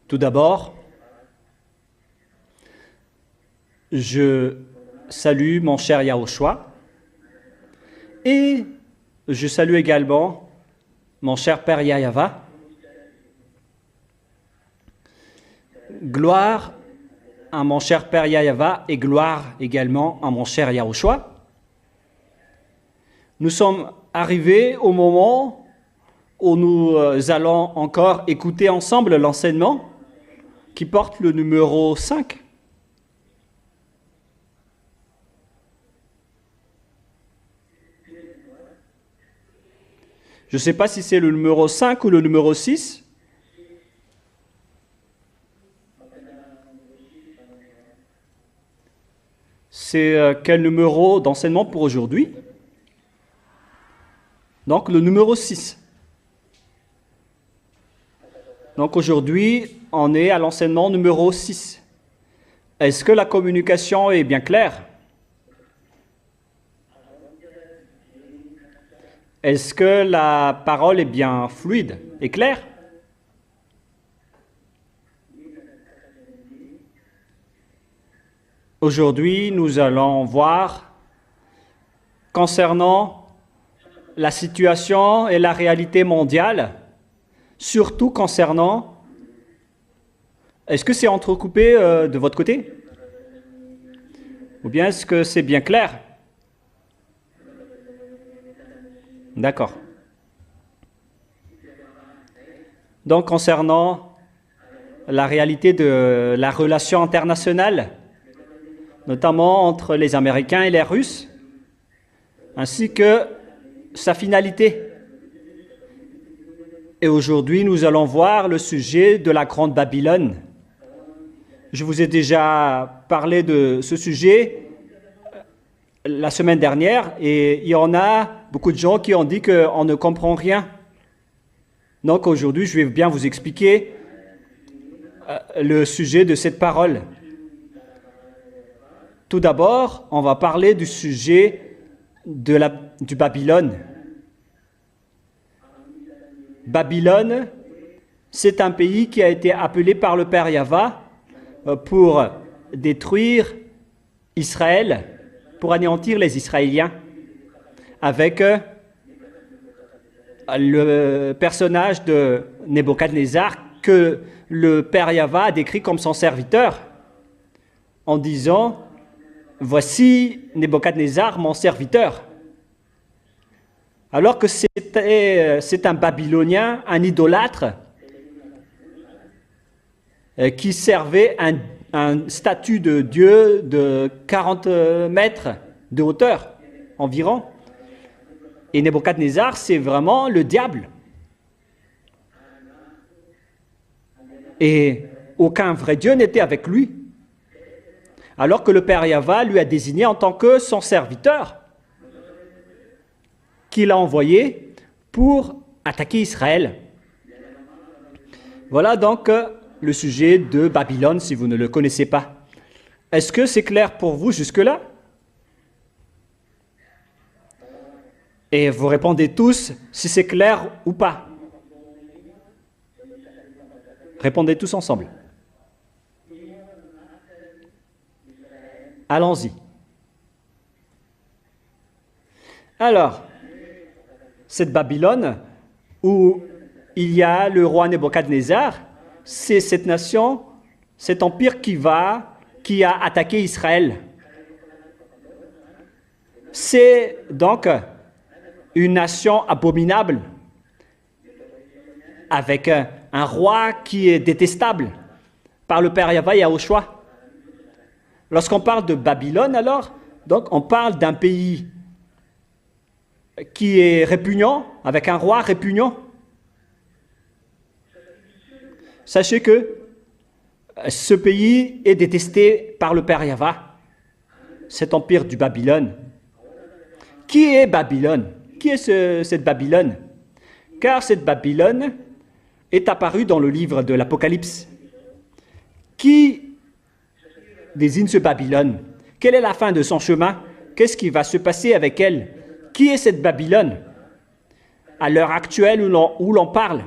Tout d'abord, je salue mon cher Yahushua et je salue également mon cher Père Yahava. Gloire à mon cher Père Yahava et gloire également à mon cher Yahushua. Nous sommes arrivés au moment où nous allons encore écouter ensemble l'enseignement qui porte le numéro 5. Je ne sais pas si c'est le numéro 5 ou le numéro 6. C'est quel numéro d'enseignement pour aujourd'hui? Donc le numéro 6. Donc aujourd'hui, on est à l'enseignement numéro 6. Est-ce que la communication est bien claire? Est-ce que la parole est bien fluide et claire? Aujourd'hui, nous allons voir concernant la situation et la réalité mondiale, surtout concernant... Est-ce que c'est entrecoupé de votre côté? Ou bien est-ce que c'est bien clair? D'accord. Donc, concernant la réalité de la relation internationale, notamment entre les Américains et les Russes, ainsi que sa finalité. Et aujourd'hui, nous allons voir le sujet de la Grande Babylone. Je vous ai déjà parlé de ce sujet la semaine dernière et il y en a beaucoup de gens qui ont dit qu'on ne comprend rien. Donc aujourd'hui, je vais bien vous expliquer le sujet de cette parole. Tout d'abord, on va parler du sujet du Babylone. Babylone, c'est un pays qui a été appelé par le Père Yahva pour détruire Israël, pour anéantir les Israéliens, avec le personnage de Nebuchadnezzar que le Père Yahva a décrit comme son serviteur, en disant « Voici Nebuchadnezzar, mon serviteur ». Alors que c'est un Babylonien, un idolâtre, qui servait un statut de Dieu de 40 mètres de hauteur environ. Et Nebuchadnezzar, c'est vraiment le diable. Et aucun vrai Dieu n'était avec lui. Alors que le Père Yahva lui a désigné en tant que son serviteur, qu'il a envoyé pour attaquer Israël. Voilà donc le sujet de Babylone, si vous ne le connaissez pas. Est-ce que c'est clair pour vous jusque-là? Et vous répondez tous si c'est clair ou pas. Répondez tous ensemble. Allons-y. Alors, cette Babylone, où il y a le roi Nebuchadnezzar, c'est cette nation, cet empire qui a attaqué Israël. C'est donc une nation abominable, avec un roi qui est détestable par le Père Yahva Yahushua. Lorsqu'on parle de Babylone, alors, donc on parle d'un pays qui est répugnant, avec un roi répugnant. Sachez que ce pays est détesté par le Père Yahva, cet empire du Babylone. Qui est Babylone? Qui est cette Babylone? Car cette Babylone est apparue dans le livre de l'Apocalypse. Qui désigne ce Babylone? Quelle est la fin de son chemin? qu'est-ce qui va se passer avec elle? Qui est cette Babylone à l'heure actuelle où l'on parle?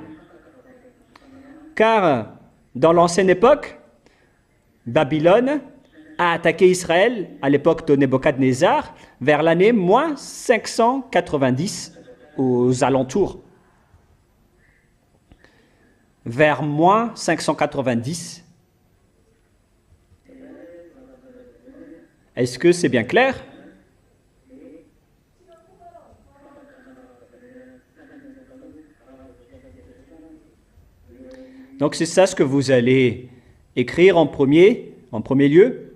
Car dans l'ancienne époque, Babylone a attaqué Israël à l'époque de Nebuchadnezzar vers l'année moins 590 aux alentours. Vers moins 590. Est-ce que c'est bien clair? Donc c'est ça ce que vous allez écrire en premier lieu.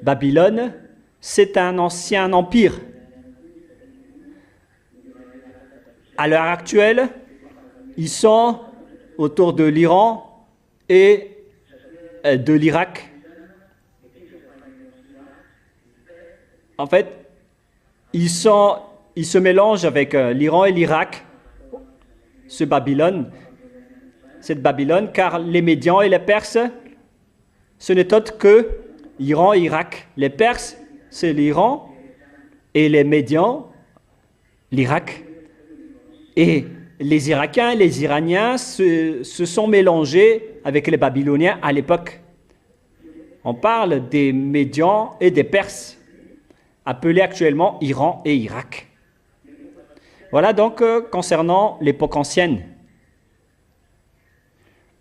Babylone, c'est un ancien empire. À l'heure actuelle, ils sont autour de l'Iran et de l'Irak. En fait, ils se mélangent avec l'Iran et l'Irak, cette Babylone, car les Médians et les Perses, ce n'est autre que l'Iran et l'Irak. Les Perses, c'est l'Iran, et les Médians, l'Irak. Et les Irakiens et les Iraniens se sont mélangés avec les Babyloniens à l'époque. On parle des Médians et des Perses, appelés actuellement Iran et Irak. Voilà donc concernant l'époque ancienne.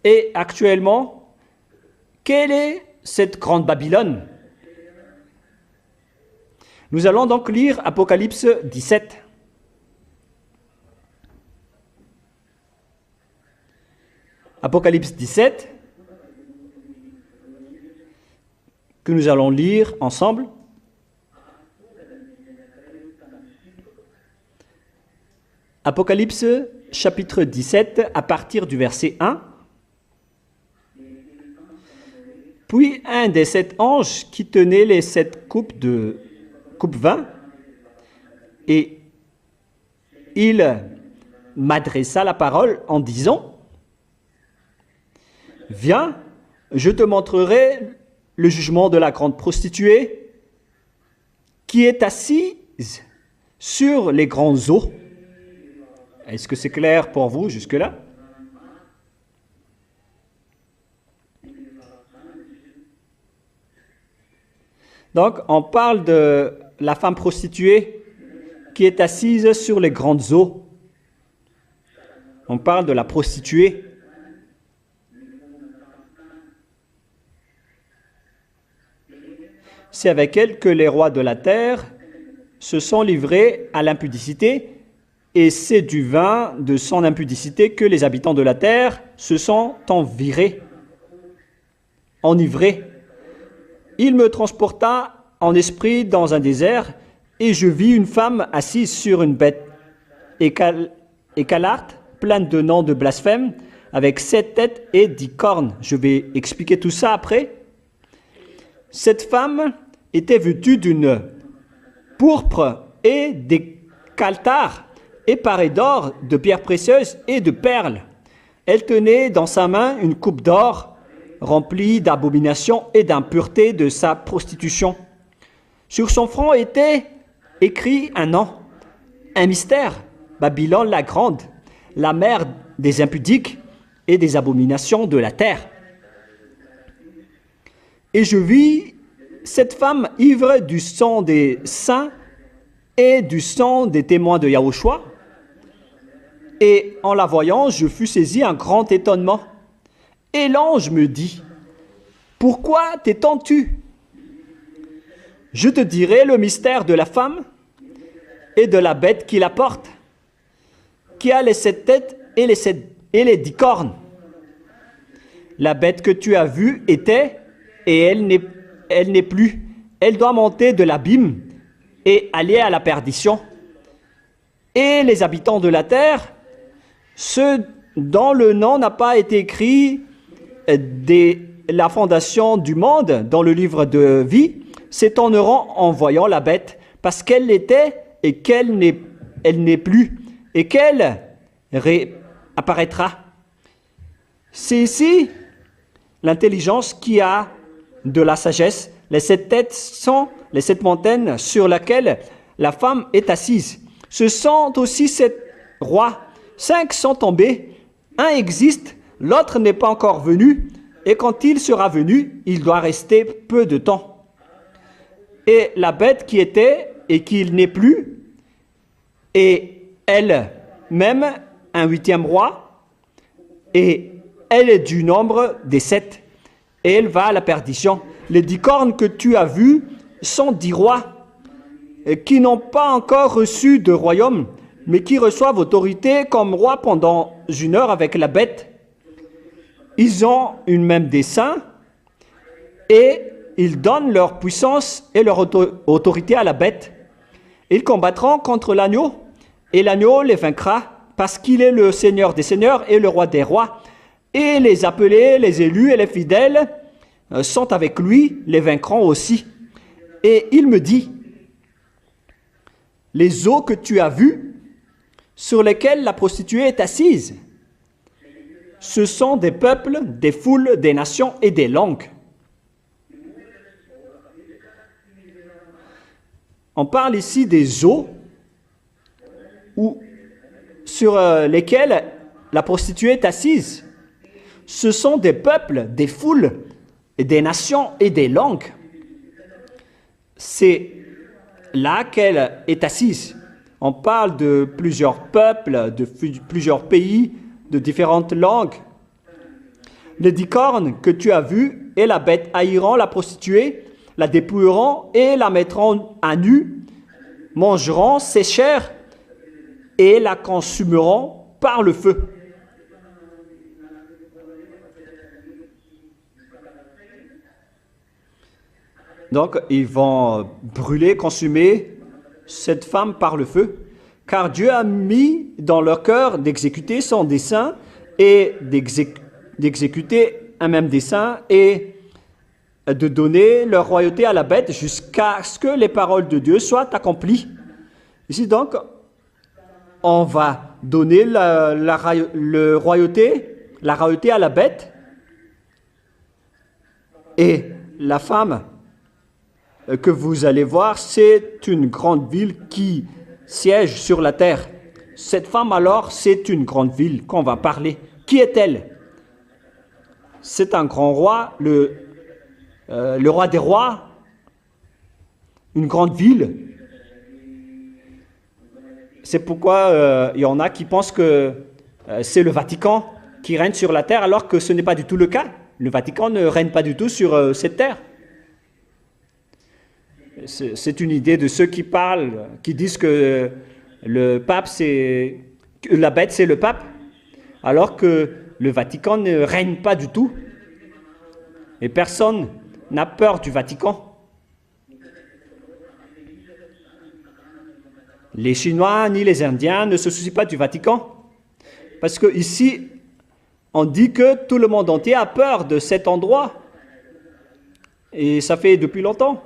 Et actuellement, quelle est cette grande Babylone? Nous allons donc lire Apocalypse 17. Apocalypse 17, que nous allons lire ensemble. Apocalypse chapitre 17 à partir du verset 1. Puis un des 7 anges qui tenait les 7 coupes vin, et il m'adressa la parole en disant: Viens, je te montrerai le jugement de la grande prostituée qui est assise sur les grandes eaux. Est-ce que c'est clair pour vous jusque-là? Donc, on parle de la femme prostituée qui est assise sur les grandes eaux. On parle de la prostituée. C'est avec elle que les rois de la terre se sont livrés à l'impudicité, et c'est du vin de son impudicité que les habitants de la terre se sont enivrés. Il me transporta en esprit dans un désert, et je vis une femme assise sur une bête écarlate, pleine de noms de blasphème, avec 7 têtes et 10 cornes. Je vais expliquer tout ça après. Cette femme était vêtue d'une pourpre et des caltars, et parée d'or, de pierres précieuses et de perles. Elle tenait dans sa main une coupe d'or remplie d'abominations et d'impuretés de sa prostitution. Sur son front était écrit un nom, un mystère: Babylone la grande, la mère des impudiques et des abominations de la terre. Et je vis cette femme ivre du sang des saints et du sang des témoins de Yahushua. Et en la voyant, je fus saisi un grand étonnement. Et l'ange me dit: Pourquoi t'étonnes-tu? Je te dirai le mystère de la femme et de la bête qui la porte, qui a les 7 têtes et les 10 cornes. La bête que tu as vue était, et elle n'est plus. Elle doit monter de l'abîme et aller à la perdition. Et les habitants de la terre, ceux dont le nom n'a pas été écrit dès la fondation du monde dans le livre de vie, s'étonneront en voyant la bête, parce qu'elle était et qu'elle n'est plus, et qu'elle réapparaîtra. C'est ici l'intelligence qui a de la sagesse, Les 7 têtes sont les 7 montagnes sur lesquelles la femme est assise. Ce sont aussi 7 rois. 5 sont tombés, un existe, l'autre n'est pas encore venu, et quand il sera venu, il doit rester peu de temps. Et la bête qui était et qui n'est plus, et elle-même un 8e roi, et elle est du nombre des 7, et elle va à la perdition. Les 10 cornes que tu as vues sont 10 rois, qui n'ont pas encore reçu de royaume, mais qui reçoivent autorité comme roi pendant 1 heure avec la bête. Ils ont une même dessein, et ils donnent leur puissance et leur autorité à la bête. Ils combattront contre l'agneau, et l'agneau les vaincra, parce qu'il est le Seigneur des seigneurs et le roi des rois. Et les appelés, les élus et les fidèles sont avec lui, les vaincront aussi. Et il me dit, les eaux que tu as vues, sur lesquelles la prostituée est assise, ce sont des peuples, des foules, des nations et des langues. On parle ici des eaux sur lesquelles la prostituée est assise. Ce sont des peuples, des foules, des nations et des langues. C'est là qu'elle est assise. On parle de plusieurs peuples, de plusieurs pays, de différentes langues. Les 10 cornes que tu as vues et la bête haïront la prostituée, la dépouilleront et la mettront à nu, mangeront ses chairs et la consumeront par le feu. Donc, ils vont brûler, consumer cette femme par le feu, car Dieu a mis dans leur cœur d'exécuter son dessein et d'exécuter un même dessein et de donner leur royauté à la bête jusqu'à ce que les paroles de Dieu soient accomplies. Ici donc, on va donner la royauté à la bête, et la femme que vous allez voir, c'est une grande ville qui siège sur la terre. Cette femme alors, c'est une grande ville qu'on va parler. Qui est-elle? C'est un grand roi, le roi des rois, une grande ville. C'est pourquoi il y en a qui pensent que c'est le Vatican qui règne sur la terre, alors que ce n'est pas du tout le cas. Le Vatican ne règne pas du tout sur cette terre. C'est une idée de ceux qui parlent, qui disent que le pape, que la bête, c'est le pape, alors que le Vatican ne règne pas du tout. Et personne n'a peur du Vatican. Les Chinois ni les Indiens ne se soucient pas du Vatican. Parce qu'ici, on dit que tout le monde entier a peur de cet endroit. Et ça fait depuis longtemps.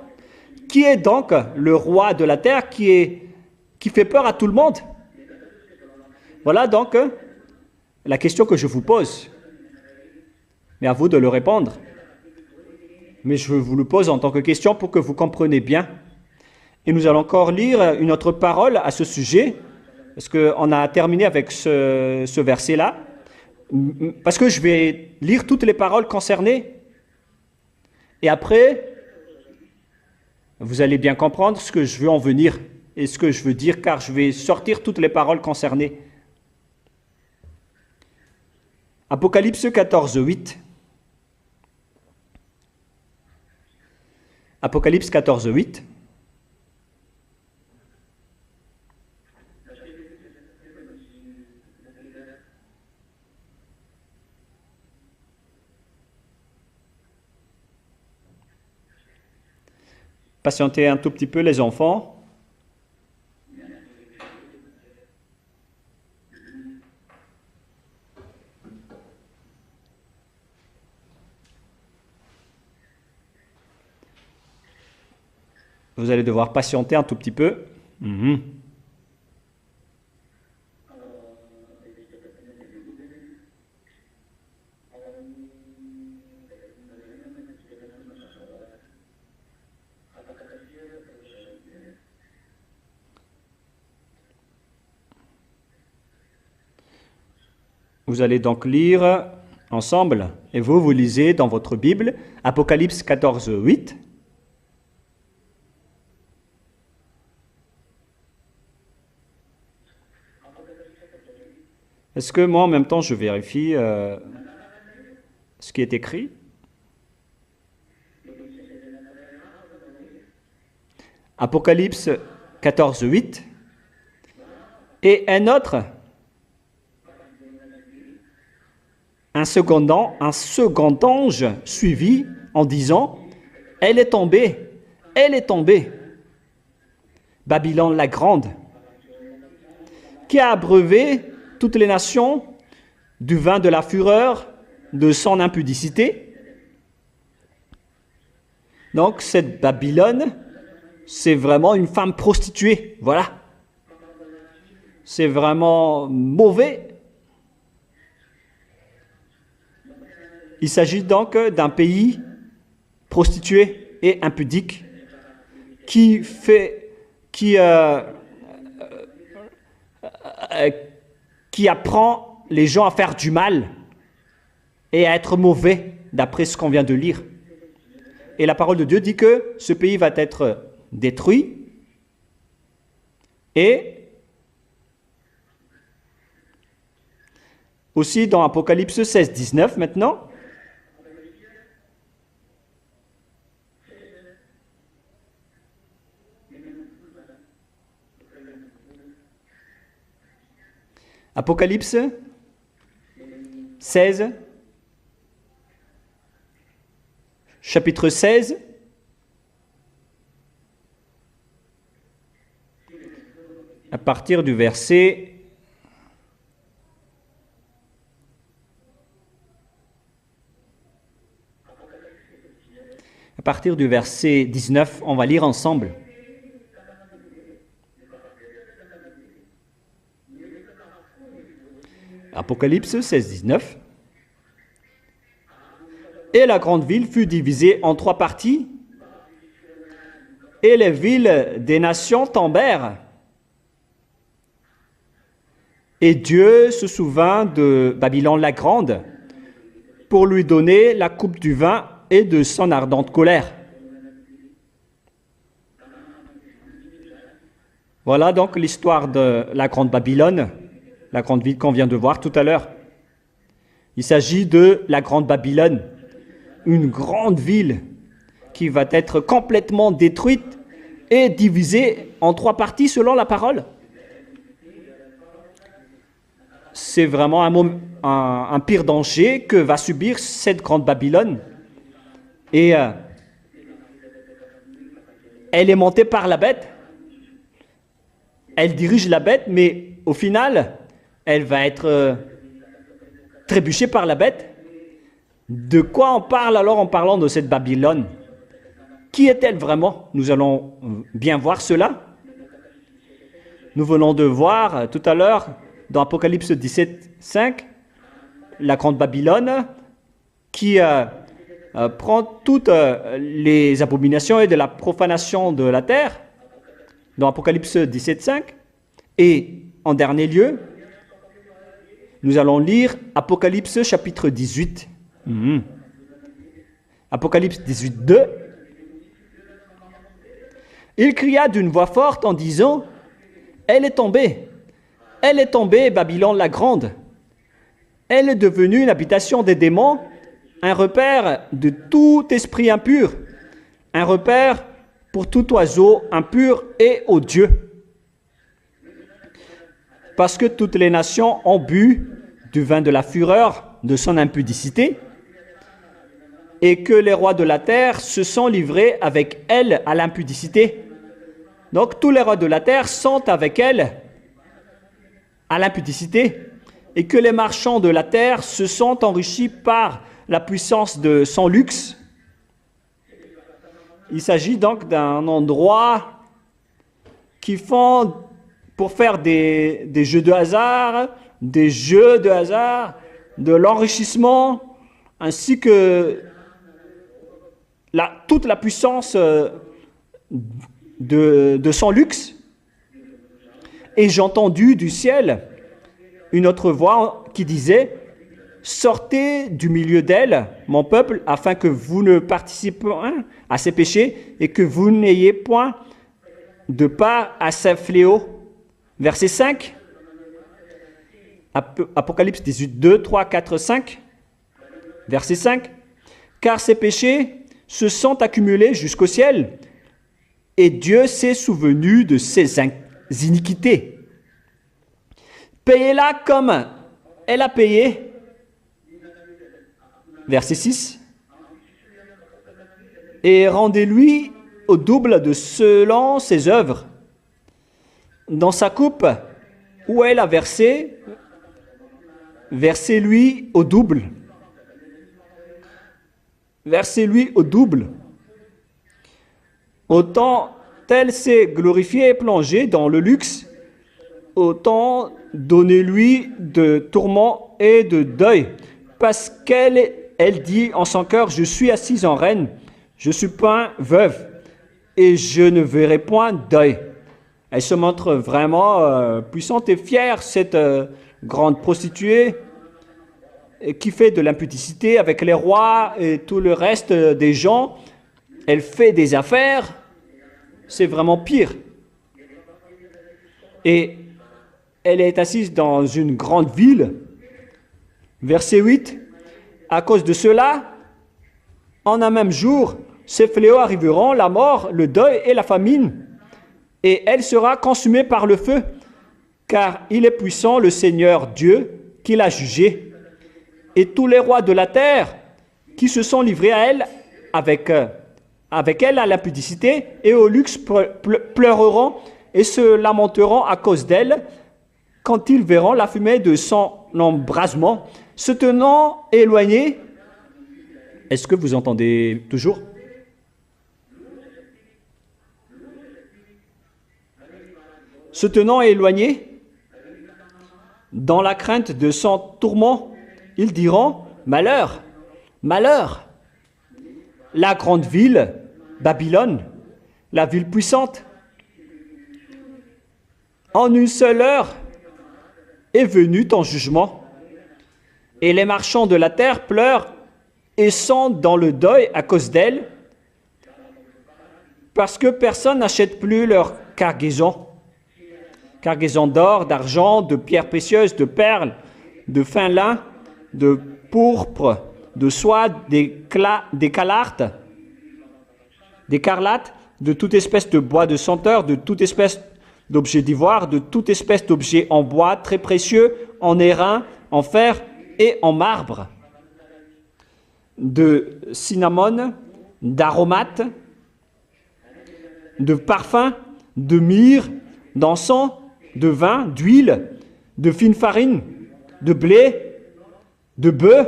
Qui est donc le roi de la terre qui fait peur à tout le monde? Voilà donc la question que je vous pose. Mais à vous de le répondre. Mais je vous le pose en tant que question pour que vous compreniez bien. Et nous allons encore lire une autre parole à ce sujet, parce qu'on a terminé avec ce verset-là. Parce que je vais lire toutes les paroles concernées. Et après, vous allez bien comprendre ce que je veux en venir et ce que je veux dire, car je vais sortir toutes les paroles concernées. Apocalypse 14, 8. Apocalypse 14, 8. Patientez un tout petit peu les enfants. Vous allez devoir patienter un tout petit peu. Vous allez donc lire ensemble, et vous lisez dans votre Bible, Apocalypse 14, 8. Est-ce que moi, en même temps, je vérifie ce qui est écrit? Apocalypse 14, 8. Et un autre, un second ange suivit en disant, elle est tombée, Babylone la grande, qui a abreuvé toutes les nations du vin de la fureur de son impudicité. Donc cette Babylone, c'est vraiment une femme prostituée, voilà. C'est vraiment mauvais. Il s'agit donc d'un pays prostitué et impudique qui apprend les gens à faire du mal et à être mauvais, d'après ce qu'on vient de lire. Et la parole de Dieu dit que ce pays va être détruit et aussi dans Apocalypse 16, 19 maintenant. Apocalypse 16, chapitre 16, à partir du verset 19, on va lire ensemble. Apocalypse 16, 19. Et la grande ville fut divisée en 3 parties, et les villes des nations tombèrent. Et Dieu se souvint de Babylone la grande pour lui donner la coupe du vin et de son ardente colère. Voilà donc l'histoire de la grande Babylone, la grande ville qu'on vient de voir tout à l'heure. Il s'agit de la grande Babylone, une grande ville qui va être complètement détruite et divisée en 3 parties selon la parole. C'est vraiment un pire danger que va subir cette grande Babylone. Et elle est montée par la bête. Elle dirige la bête, mais au final, elle va être trébuchée par la bête. De quoi on parle alors en parlant de cette Babylone? Qui est-elle vraiment? Nous allons bien voir cela. Nous venons de voir tout à l'heure, dans Apocalypse 17, 5, la grande Babylone qui prend toutes les abominations et de la profanation de la terre, dans Apocalypse 17, 5. Et en dernier lieu, nous allons lire Apocalypse chapitre 18. Apocalypse 18, 2. Il cria d'une voix forte en disant, elle est tombée, Babylone la grande. Elle est devenue une habitation des démons, un repère de tout esprit impur, un repère pour tout oiseau impur et odieux. Parce que toutes les nations ont bu du vin de la fureur de son impudicité, et que les rois de la terre se sont livrés avec elle à l'impudicité. Donc tous les rois de la terre sont avec elle à l'impudicité, et que les marchands de la terre se sont enrichis par la puissance de son luxe. Il s'agit donc d'un endroit qui font pour faire des jeux de hasard, de l'enrichissement, ainsi que toute la puissance de son luxe. Et j'ai entendu du ciel une autre voix qui disait: sortez du milieu d'elle, mon peuple, afin que vous ne participiez point à ses péchés et que vous n'ayez point de part à ses fléaux. Verset 5. Apocalypse 18, 2, 3, 4, 5. Verset 5. Car ses péchés se sont accumulés jusqu'au ciel, et Dieu s'est souvenu de ses iniquités. Payez-la comme elle a payé. Verset 6. Et rendez-lui au double de selon ses œuvres. Dans sa coupe où elle a versé, versez-lui au double. Versez-lui au double. Autant elle s'est glorifiée et plongée dans le luxe, autant donnez-lui de tourments et de deuil, parce qu'elle dit en son cœur: je suis assise en reine, je suis point veuve, et je ne verrai point deuil. Elle se montre vraiment puissante et fière, cette grande prostituée, qui fait de l'impudicité avec les rois et tout le reste des gens. Elle fait des affaires, c'est vraiment pire. Et elle est assise dans une grande ville. Verset 8. À cause de cela, en un même jour, ces fléaux arriveront, la mort, le deuil et la famine, et elle sera consumée par le feu, car il est puissant le Seigneur Dieu qui l'a jugée. Et tous les rois de la terre qui se sont livrés à elle, avec elle à l'impudicité et au luxe, pleureront et se lamenteront à cause d'elle quand ils verront la fumée de son embrasement se tenant éloignée. Est-ce que vous entendez toujours? Se tenant éloignée, dans la crainte de son tourment, ils diront: malheur, malheur. La grande ville, Babylone, la ville puissante, en une seule heure est venu ton jugement. Et les marchands de la terre pleurent et sont dans le deuil à cause d'elle, parce que personne n'achète plus leur cargaison d'or, d'argent, de pierres précieuses, de perles, de fin lin, de pourpre, de soie, d'écarlate, de toute espèce de bois de senteur, de toute espèce d'objets d'ivoire, de toute espèce d'objets en bois très précieux, en airain, en fer et en marbre, de cinnamome, d'aromates, de parfums, de myrrhe, d'encens, de vin, d'huile, de fine farine, de blé, de bœuf.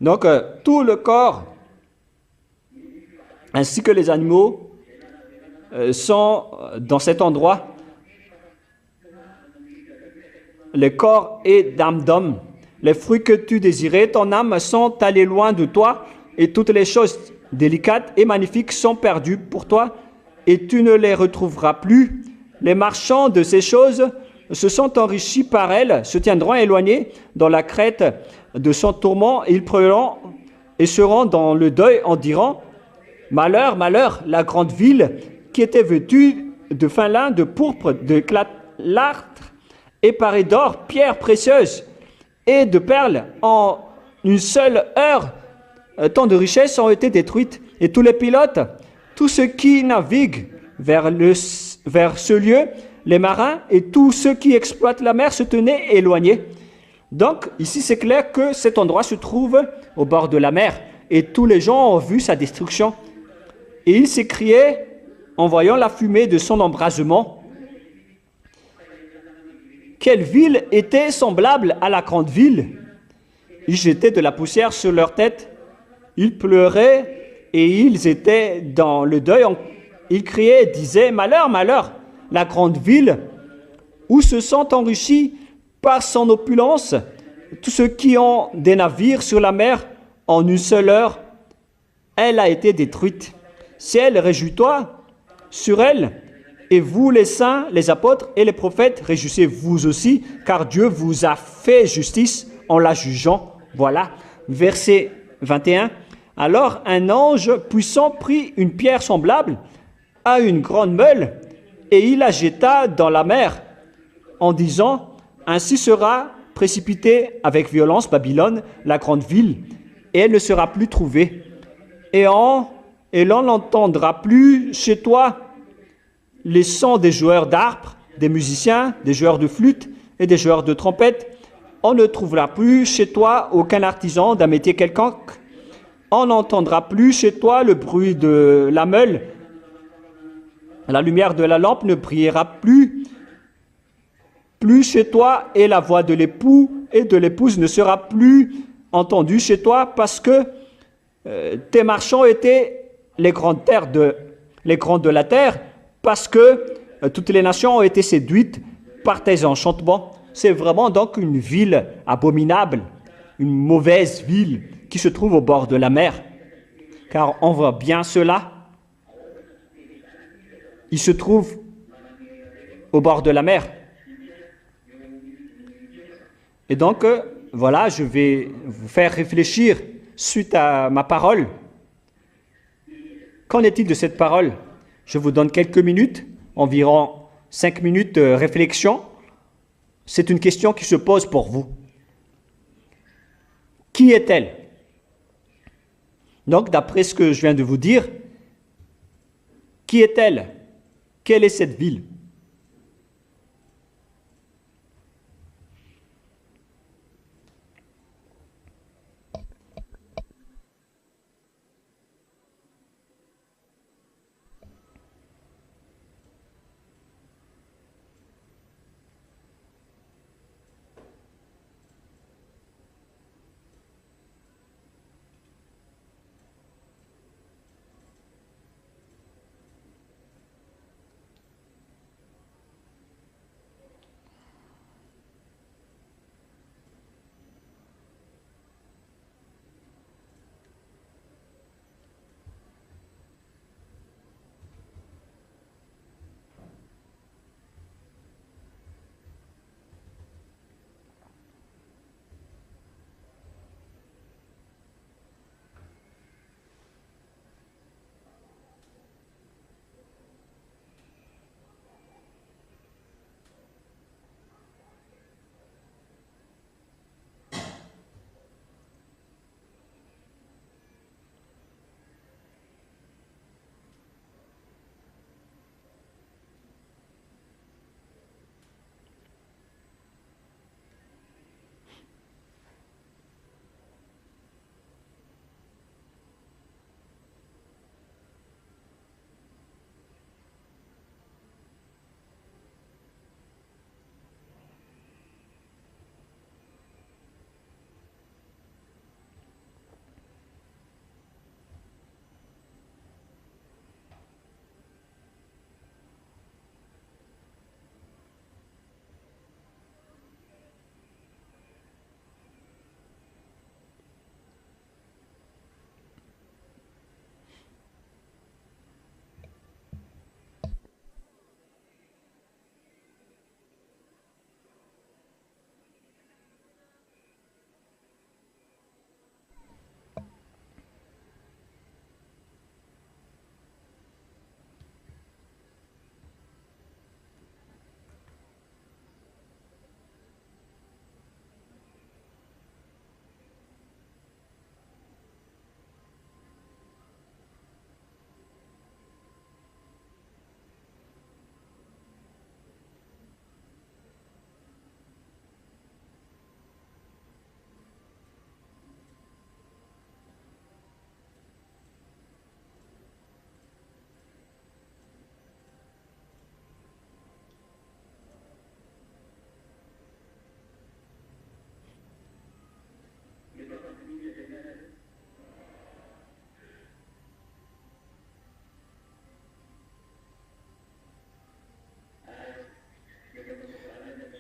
Donc, tout le corps, ainsi que les animaux, sont dans cet endroit. Le corps est d'âme d'homme. Les fruits que tu désirais, ton âme, sont allés loin de toi, et toutes les choses délicates et magnifiques sont perdues pour toi, et tu ne les retrouveras plus. Les marchands de ces choses se sont enrichis par elles, se tiendront éloignés dans la crête de son tourment, et ils pleureront et seront dans le deuil en dirant: malheur, malheur, la grande ville qui était vêtue de fin lin, de pourpre, d'éclâtre et parée d'or, pierres précieuses et de perles. En une seule heure, tant de richesses ont été détruites, et tous les pilotes, tous ceux qui naviguent vers ce lieu, les marins et tous ceux qui exploitent la mer se tenaient éloignés. Donc, ici, c'est clair que cet endroit se trouve au bord de la mer, et tous les gens ont vu sa destruction. Et ils s'écriaient en voyant la fumée de son embrasement: quelle ville était semblable à la grande ville? Ils jetaient de la poussière sur leur tête, ils pleuraient et ils étaient dans le deuil. Ils criaient et disaient: malheur, malheur, la grande ville où se sont enrichis par son opulence tous ceux qui ont des navires sur la mer. En une seule heure, elle a été détruite. Ciel, réjouis-toi sur elle, Et vous, les saints, les apôtres et les prophètes, réjouissez-vous aussi, car Dieu vous a fait justice en la jugeant. Voilà. Verset 21. Alors un ange puissant prit une pierre semblable à une grande meule et il la jeta dans la mer en disant, ainsi sera précipitée avec violence Babylone, la grande ville, et elle ne sera plus trouvée. Et l'on n'entendra plus chez toi les sons des joueurs d'harpe, des musiciens, des joueurs de flûte et des joueurs de trompette. On ne trouvera plus chez toi aucun artisan d'un métier quelconque. On n'entendra plus chez toi le bruit de la meule. La lumière de la lampe ne brillera plus chez toi, et la voix de l'époux et de l'épouse ne sera plus entendue chez toi, parce que tes marchands étaient les grands de la terre, parce que toutes les nations ont été séduites par tes enchantements. C'est vraiment donc une ville abominable, une mauvaise ville qui se trouve au bord de la mer. Car on voit bien cela. Il se trouve au bord de la mer. Et donc, voilà, je vais vous faire réfléchir suite à ma parole. Qu'en est-il de cette parole? Je vous donne quelques minutes, environ 5 minutes de réflexion. C'est une question qui se pose pour vous. Qui est-elle? Donc, d'après ce que je viens de vous dire, qui est-elle? Quelle est cette ville?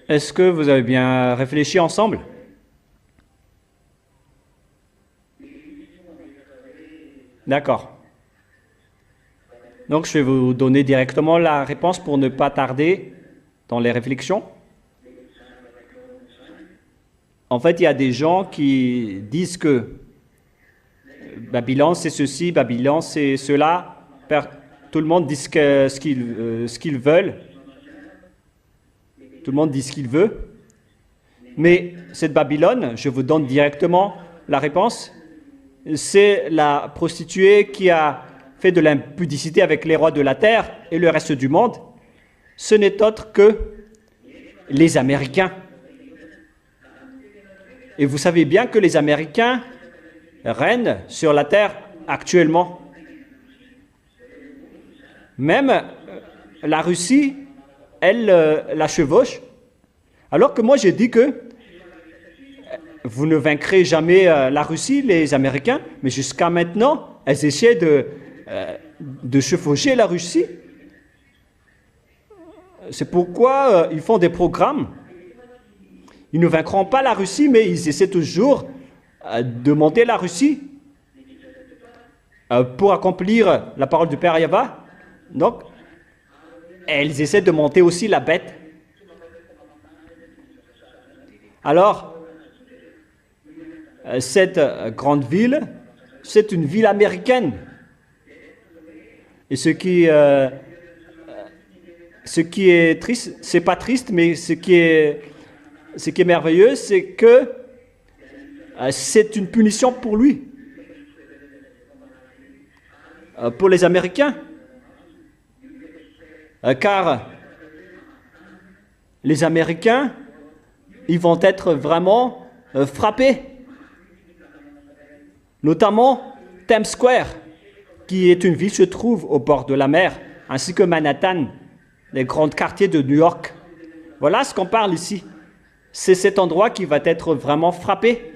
Est-ce que vous avez bien réfléchi ensemble? D'accord. Donc, je vais vous donner directement la réponse pour ne pas tarder dans les réflexions. En fait, il y a des gens qui disent que Babylone, c'est ceci, Babylone, c'est cela. Tout le monde dit ce qu'ils veulent. Tout le monde dit ce qu'il veut. Mais cette Babylone, je vous donne directement la réponse, c'est la prostituée qui a fait de l'impudicité avec les rois de la terre et le reste du monde. Ce n'est autre que les Américains. Et vous savez bien que les Américains règnent sur la terre actuellement. Même la Russie, elle la chevauche. Alors que moi, j'ai dit que vous ne vaincrez jamais la Russie, les Américains, mais jusqu'à maintenant, elles essaient de chevaucher la Russie. C'est pourquoi ils font des programmes. Ils ne vaincront pas la Russie, mais ils essaient toujours de monter la Russie pour accomplir la parole du Père Yahva. Donc, elles essaient de monter aussi la bête. Alors, cette grande ville, c'est une ville américaine. Et ce qui est triste, c'est pas triste, mais ce qui est merveilleux, c'est que c'est une punition pour lui, pour les Américains. Car les Américains, ils vont être vraiment frappés. Notamment Times Square, qui est une ville qui se trouve au bord de la mer, ainsi que Manhattan, les grands quartiers de New York. Voilà ce qu'on parle ici. C'est cet endroit qui va être vraiment frappé.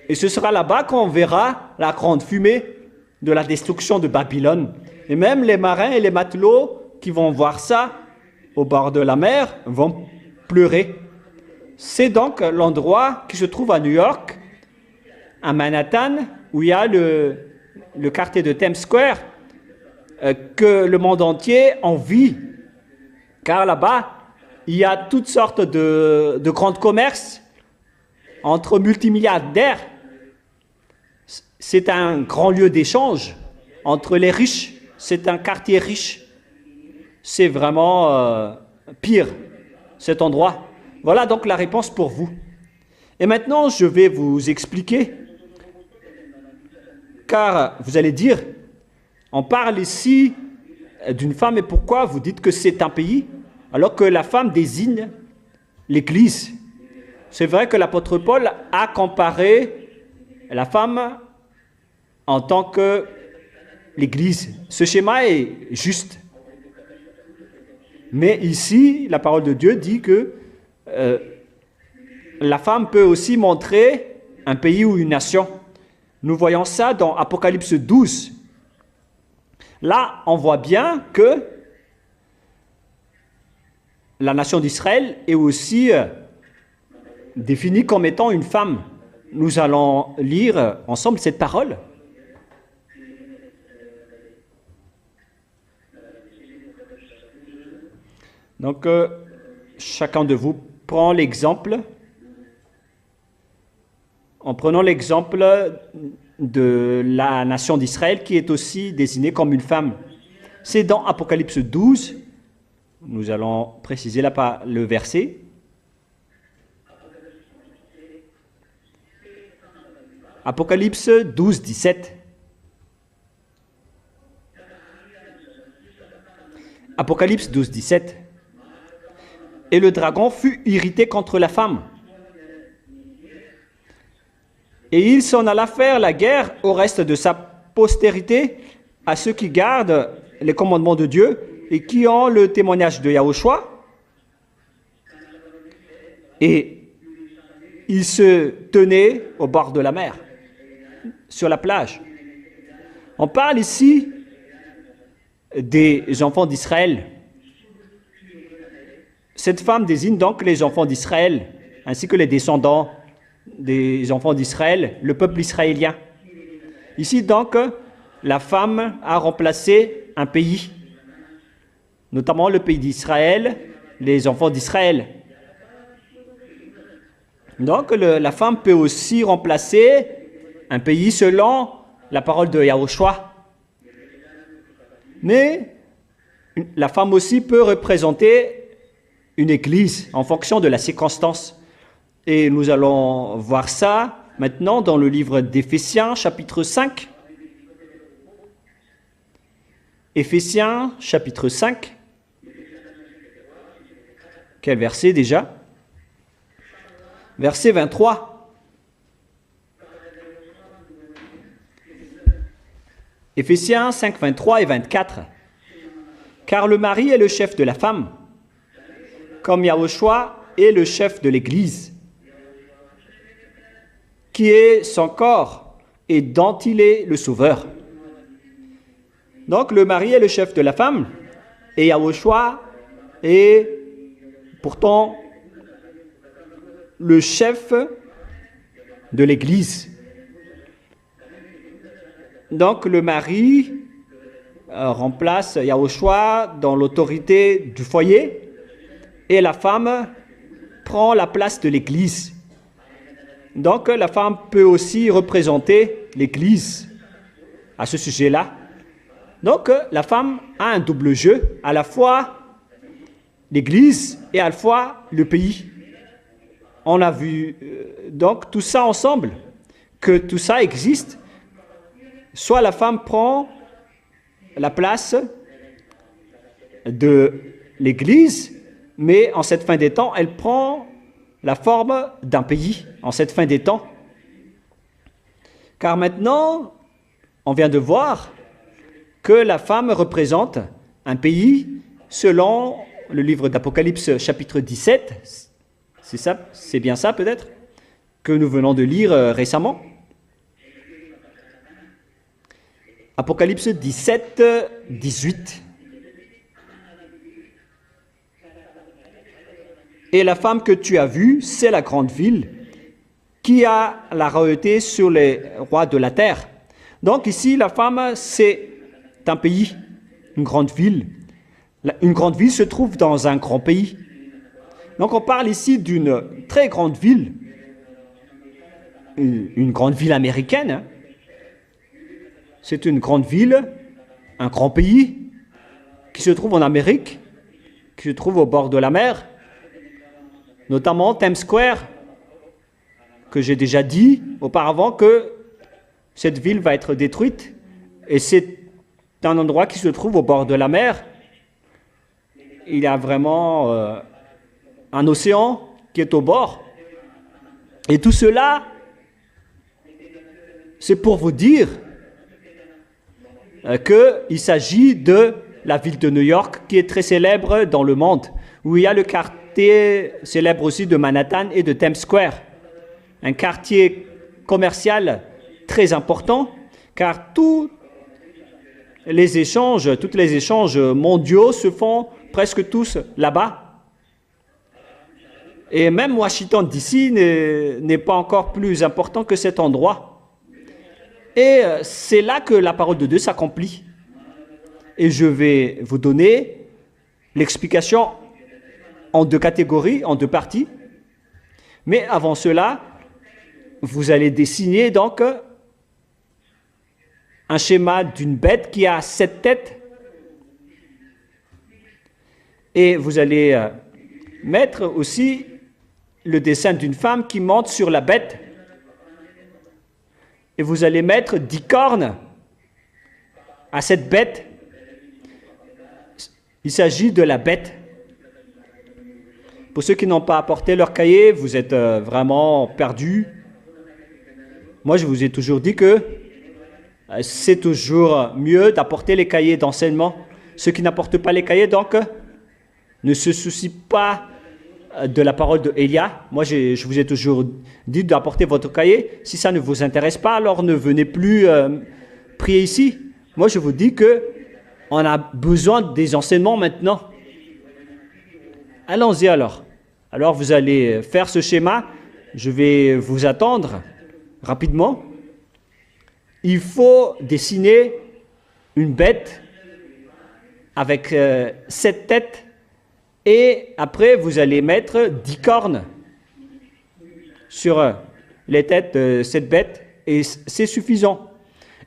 Et ce sera là-bas qu'on verra la grande fumée de la destruction de Babylone. Et même les marins et les matelots qui vont voir ça au bord de la mer vont pleurer. C'est donc l'endroit qui se trouve à New York, à Manhattan, où il y a le quartier de Times Square, que le monde entier envie. Car là-bas, il y a toutes sortes de grands commerces entre multimilliardaires. C'est un grand lieu d'échange entre les riches. C'est un quartier riche. C'est vraiment pire, cet endroit. Voilà donc la réponse pour vous. Et maintenant, je vais vous expliquer, car vous allez dire, on parle ici d'une femme, et pourquoi vous dites que c'est un pays, alors que la femme désigne l'Église. C'est vrai que l'apôtre Paul a comparé la femme en tant que l'Église. Ce schéma est juste. Mais ici, la parole de Dieu dit que la femme peut aussi montrer un pays ou une nation. Nous voyons ça dans Apocalypse 12. Là, on voit bien que la nation d'Israël est aussi définie comme étant une femme. Nous allons lire ensemble cette parole. Donc, chacun de vous prend l'exemple. En prenant l'exemple de la nation d'Israël qui est aussi désignée comme une femme. C'est dans Apocalypse 12. Nous allons préciser là le verset. Apocalypse 12, 17. Apocalypse 12, 17. Et le dragon fut irrité contre la femme. Et il s'en alla faire la guerre au reste de sa postérité, à ceux qui gardent les commandements de Dieu et qui ont le témoignage de Yahushua. Et il se tenait au bord de la mer, sur la plage. On parle ici des enfants d'Israël. Cette femme désigne donc les enfants d'Israël, ainsi que les descendants des enfants d'Israël, le peuple israélien. Ici donc, la femme a remplacé un pays, notamment le pays d'Israël, les enfants d'Israël. Donc la femme peut aussi remplacer un pays selon la parole de Yahushua. Mais la femme aussi peut représenter une église en fonction de la circonstance. Et nous allons voir ça maintenant dans le livre d'Éphésiens, chapitre 5. Éphésiens, chapitre 5. Quel verset déjà? Verset 23. Éphésiens 5, 23 et 24. Car le mari est le chef de la femme, comme Yahushua est le chef de l'Église, qui est son corps et dont il est le sauveur. Donc le mari est le chef de la femme et Yahushua est pourtant le chef de l'Église. Donc le mari remplace Yahushua dans l'autorité du foyer et la femme prend la place de l'Église. Donc la femme peut aussi représenter l'Église à ce sujet-là. Donc la femme a un double jeu, à la fois l'Église et à la fois le pays. On a vu donc tout ça ensemble, que tout ça existe. Soit la femme prend la place de l'Église, mais en cette fin des temps, elle prend la forme d'un pays, en cette fin des temps. Car maintenant, on vient de voir que la femme représente un pays selon le livre d'Apocalypse chapitre 17. C'est ça, c'est bien ça peut-être, que nous venons de lire récemment. Apocalypse 17, 18. Et la femme que tu as vue, c'est la grande ville qui a la royauté sur les rois de la terre. Donc ici, la femme, c'est un pays, une grande ville. Une grande ville se trouve dans un grand pays. Donc on parle ici d'une très grande ville, une grande ville américaine, hein. C'est une grande ville, un grand pays qui se trouve en Amérique, qui se trouve au bord de la mer, notamment Times Square, que j'ai déjà dit auparavant que cette ville va être détruite. Et c'est un endroit qui se trouve au bord de la mer. Il y a vraiment un océan qui est au bord. Et tout cela, c'est pour vous dire qu'il s'agit de la ville de New York, qui est très célèbre dans le monde, où il y a le quartier célèbre aussi de Manhattan et de Times Square, un quartier commercial très important, car tous les échanges mondiaux se font presque tous là-bas. Et même Washington DC n'est pas encore plus important que cet endroit. Et c'est là que la parole de Dieu s'accomplit. Et je vais vous donner l'explication en deux catégories, en deux parties. Mais avant cela, vous allez dessiner donc un schéma d'une bête qui a 7 têtes. Et vous allez mettre aussi le dessin d'une femme qui monte sur la bête. Et vous allez mettre 10 cornes à cette bête. Il s'agit de la bête. Pour ceux qui n'ont pas apporté leur cahier, vous êtes vraiment perdus. Moi, je vous ai toujours dit que c'est toujours mieux d'apporter les cahiers d'enseignement. Ceux qui n'apportent pas les cahiers, donc, ne se soucient pas de la parole de Elia. Moi, je vous ai toujours dit d'apporter votre cahier. Si ça ne vous intéresse pas, alors ne venez plus prier ici. Moi, je vous dis qu'on a besoin des enseignements maintenant. Allons-y alors. Alors, vous allez faire ce schéma. Je vais vous attendre rapidement. Il faut dessiner une bête avec 7 têtes et après vous allez mettre 10 cornes sur les têtes de cette bête et c'est suffisant.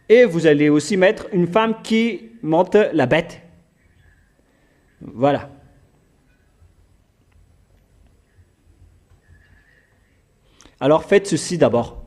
Et vous allez aussi mettre une femme qui monte la bête. Voilà. Alors faites ceci d'abord.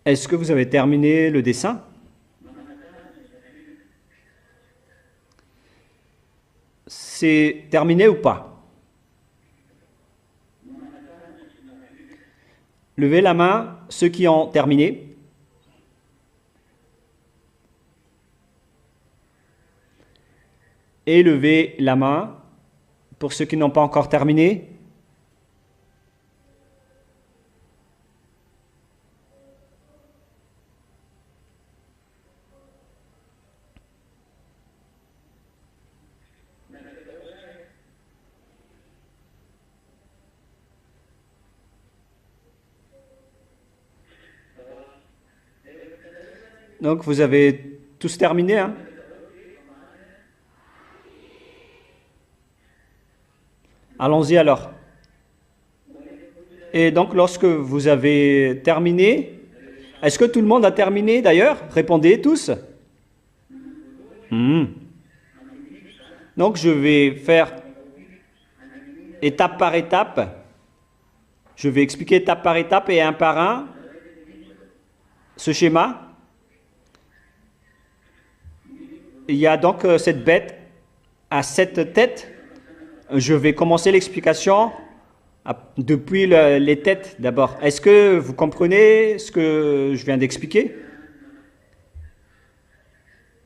Est-ce que vous avez terminé le dessin? C'est terminé ou pas? Levez la main, ceux qui ont terminé. Et levez la main pour ceux qui n'ont pas encore terminé. Donc, vous avez tous terminé, hein? Allons-y alors. Et donc, lorsque vous avez terminé, est-ce que tout le monde a terminé d'ailleurs? Répondez tous. Donc, je vais faire étape par étape. Je vais expliquer étape par étape et un par un ce schéma. Il y a donc cette bête à 7 têtes. Je vais commencer l'explication depuis les têtes d'abord. Est-ce que vous comprenez ce que je viens d'expliquer?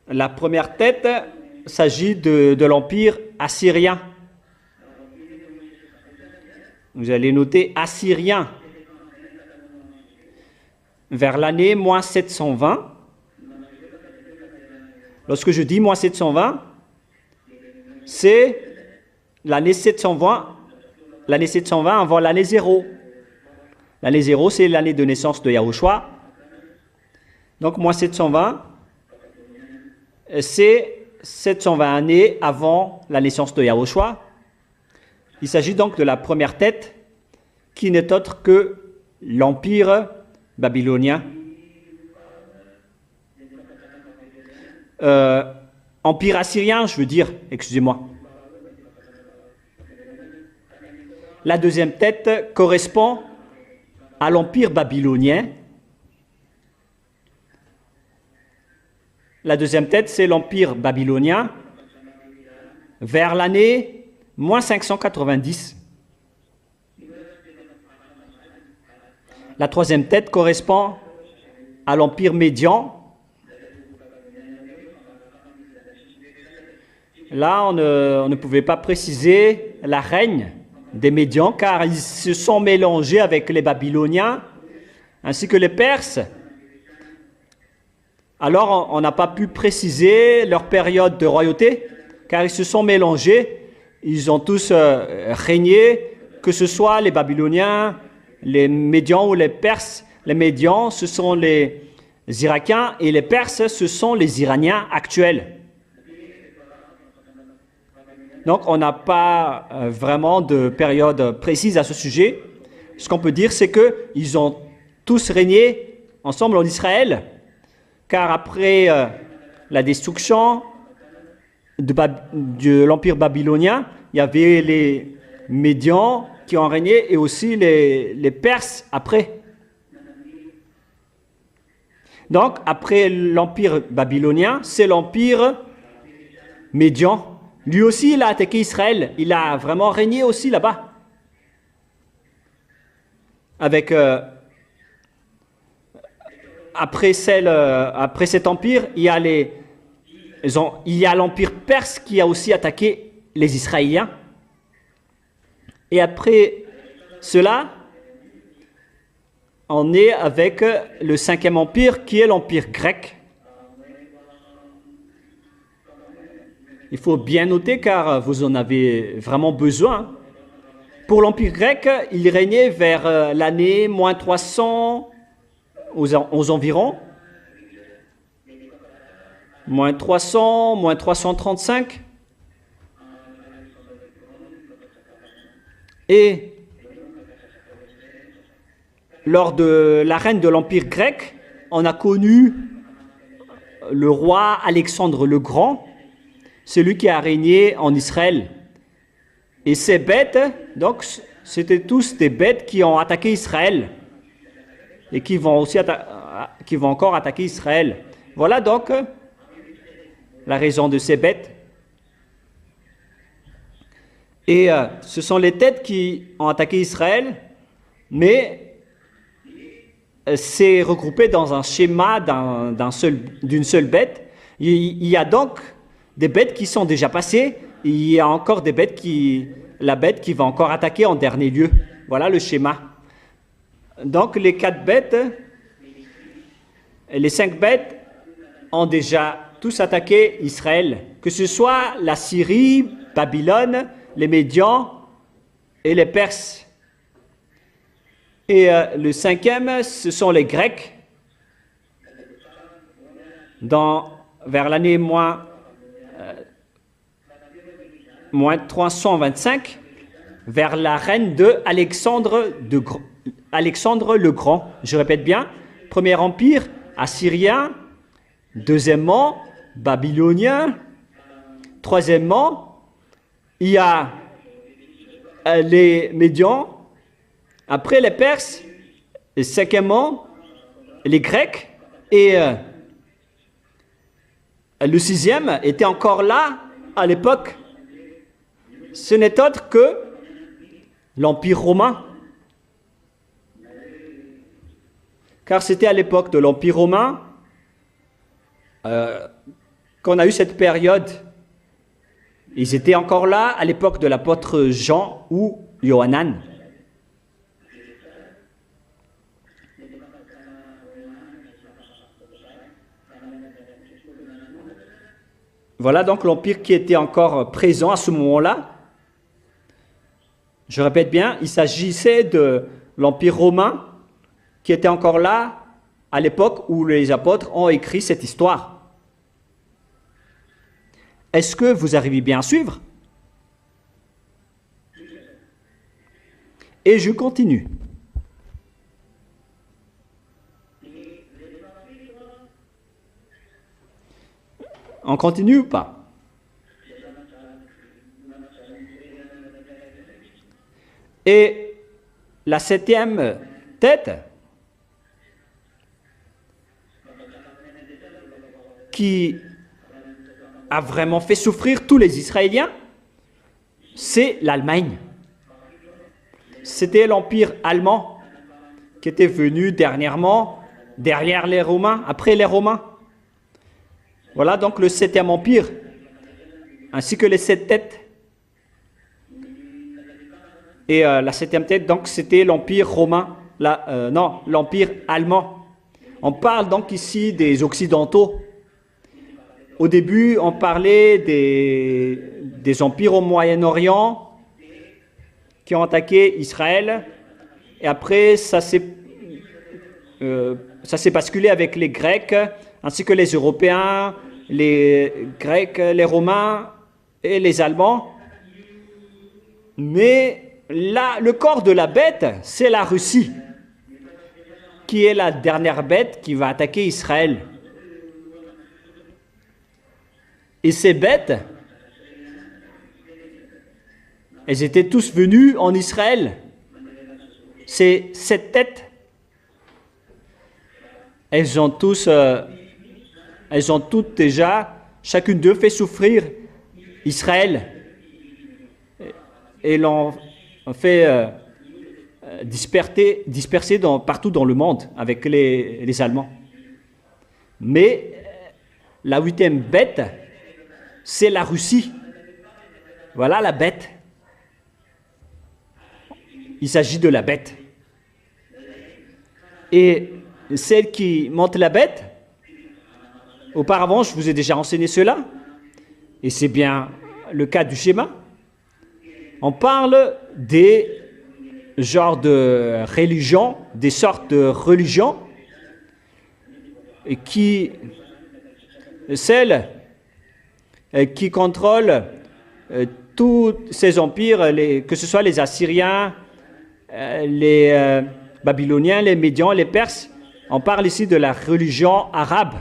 La première tête s'agit de l'Empire assyrien. Vous allez noter assyrien. Vers l'année moins 720. Lorsque je dis moins 720, c'est l'année 720 avant l'année 0. L'année 0, c'est l'année de naissance de Yahushua. Donc, moins 720, c'est 720 années avant la naissance de Yahushua. Il s'agit donc de la première tête qui n'est autre que l'Empire babylonien. Empire assyrien, je veux dire, excusez-moi. La deuxième tête correspond à l'Empire babylonien. La deuxième tête, c'est l'Empire babylonien vers l'année moins 590. La troisième tête correspond à l'Empire médian. Là, on ne pouvait pas préciser la règne des Médians, car ils se sont mélangés avec les Babyloniens, ainsi que les Perses. Alors, on n'a pas pu préciser leur période de royauté, car ils se sont mélangés. Ils ont tous régné, que ce soit les Babyloniens, les Médians ou les Perses. Les Médians, ce sont les Irakiens, et les Perses, ce sont les Iraniens actuels. Donc, on n'a pas vraiment de période précise à ce sujet. Ce qu'on peut dire, c'est qu'ils ont tous régné ensemble en Israël, car après la destruction de l'Empire babylonien, il y avait les Médians qui ont régné et aussi les Perses après. Donc, après l'Empire babylonien, c'est l'Empire médian. Lui aussi, il a attaqué Israël. Il a vraiment régné aussi là-bas. Avec, après cet empire, il y a l'Empire perse qui a aussi attaqué les Israéliens. Et après cela, on est avec le 5e empire qui est l'empire grec. Il faut bien noter car vous en avez vraiment besoin. Pour l'empire grec, il régnait vers l'année moins 300 aux environs. Moins 300, moins 335. Et lors de la règne de l'Empire grec, on a connu le roi Alexandre le Grand, celui qui a régné en Israël. Et ces bêtes, donc, c'était tous des bêtes qui ont attaqué Israël et qui vont encore attaquer Israël. Voilà donc la raison de ces bêtes. Et ce sont les têtes qui ont attaqué Israël, mais c'est regroupé dans un schéma d'une seule bête. Il y a donc des bêtes qui sont déjà passées, et il y a encore des bêtes la bête qui va encore attaquer en dernier lieu. Voilà le schéma. Donc les 4 bêtes, les 5 bêtes ont déjà tous attaqué Israël, que ce soit la Syrie, Babylone, les Médians et les Perses. Et le 5e, ce sont les Grecs. Vers l'année moins 325, vers la règne de Alexandre le Grand. Je répète bien, premier empire assyrien, deuxièmement babylonien, troisièmement, il y a les Médians, après les Perses, et cinquièmement, les Grecs, et le 6e était encore là à l'époque. Ce n'est autre que l'Empire romain. Car c'était à l'époque de l'Empire romain qu'on a eu cette période. Ils étaient encore là à l'époque de l'apôtre Jean ou Yohanan. Voilà donc l'empire qui était encore présent à ce moment-là. Je répète bien, il s'agissait de l'Empire romain qui était encore là à l'époque où les apôtres ont écrit cette histoire. Est-ce que vous arrivez bien à suivre? Et je continue. On continue ou pas? Et la 7e tête, qui a vraiment fait souffrir tous les Israéliens, c'est l'Allemagne. C'était l'Empire allemand qui était venu dernièrement, derrière les Romains, après les Romains. Voilà donc le 7e empire, ainsi que les 7 têtes. Et la septième tête, donc, c'était l'Empire romain, non, l'Empire allemand. On parle donc ici des Occidentaux. Au début, on parlait des empires au Moyen-Orient qui ont attaqué Israël. Et après, ça s'est basculé avec les Grecs, ainsi que les Européens, les Grecs, les Romains et les Allemands. Mais là, le corps de la bête, c'est la Russie, qui est la dernière bête qui va attaquer Israël. Et ces bêtes, elles étaient tous venues en Israël. Ces 7 têtes, elles ont toutes déjà, chacune d'eux fait souffrir Israël. Et l'ont fait disperser partout dans le monde avec les Allemands. Mais la 8e bête, c'est la Russie. Voilà la bête. Il s'agit de la bête. Et celle qui monte la bête, auparavant, je vous ai déjà enseigné cela, et c'est bien le cas du schéma. On parle des genres de religions, des sortes de religions, celles qui contrôlent tous ces empires, que ce soit les Assyriens, les Babyloniens, les Médians, les Perses. On parle ici de la religion arabe,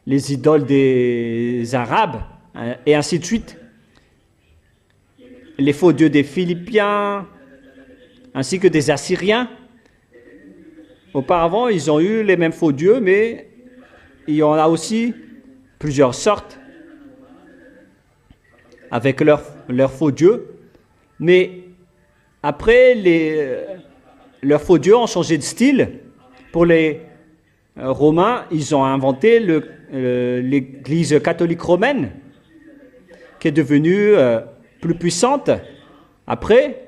les idoles des Arabes, et ainsi de suite. Les faux dieux des Philippiens, ainsi que des Assyriens. Auparavant, ils ont eu les mêmes faux dieux, mais il y en a aussi plusieurs sortes avec leurs faux dieux. Mais après, leurs faux dieux ont changé de style. Pour les Romains, ils ont inventé l'Église catholique romaine, qui est devenue plus puissante. Après,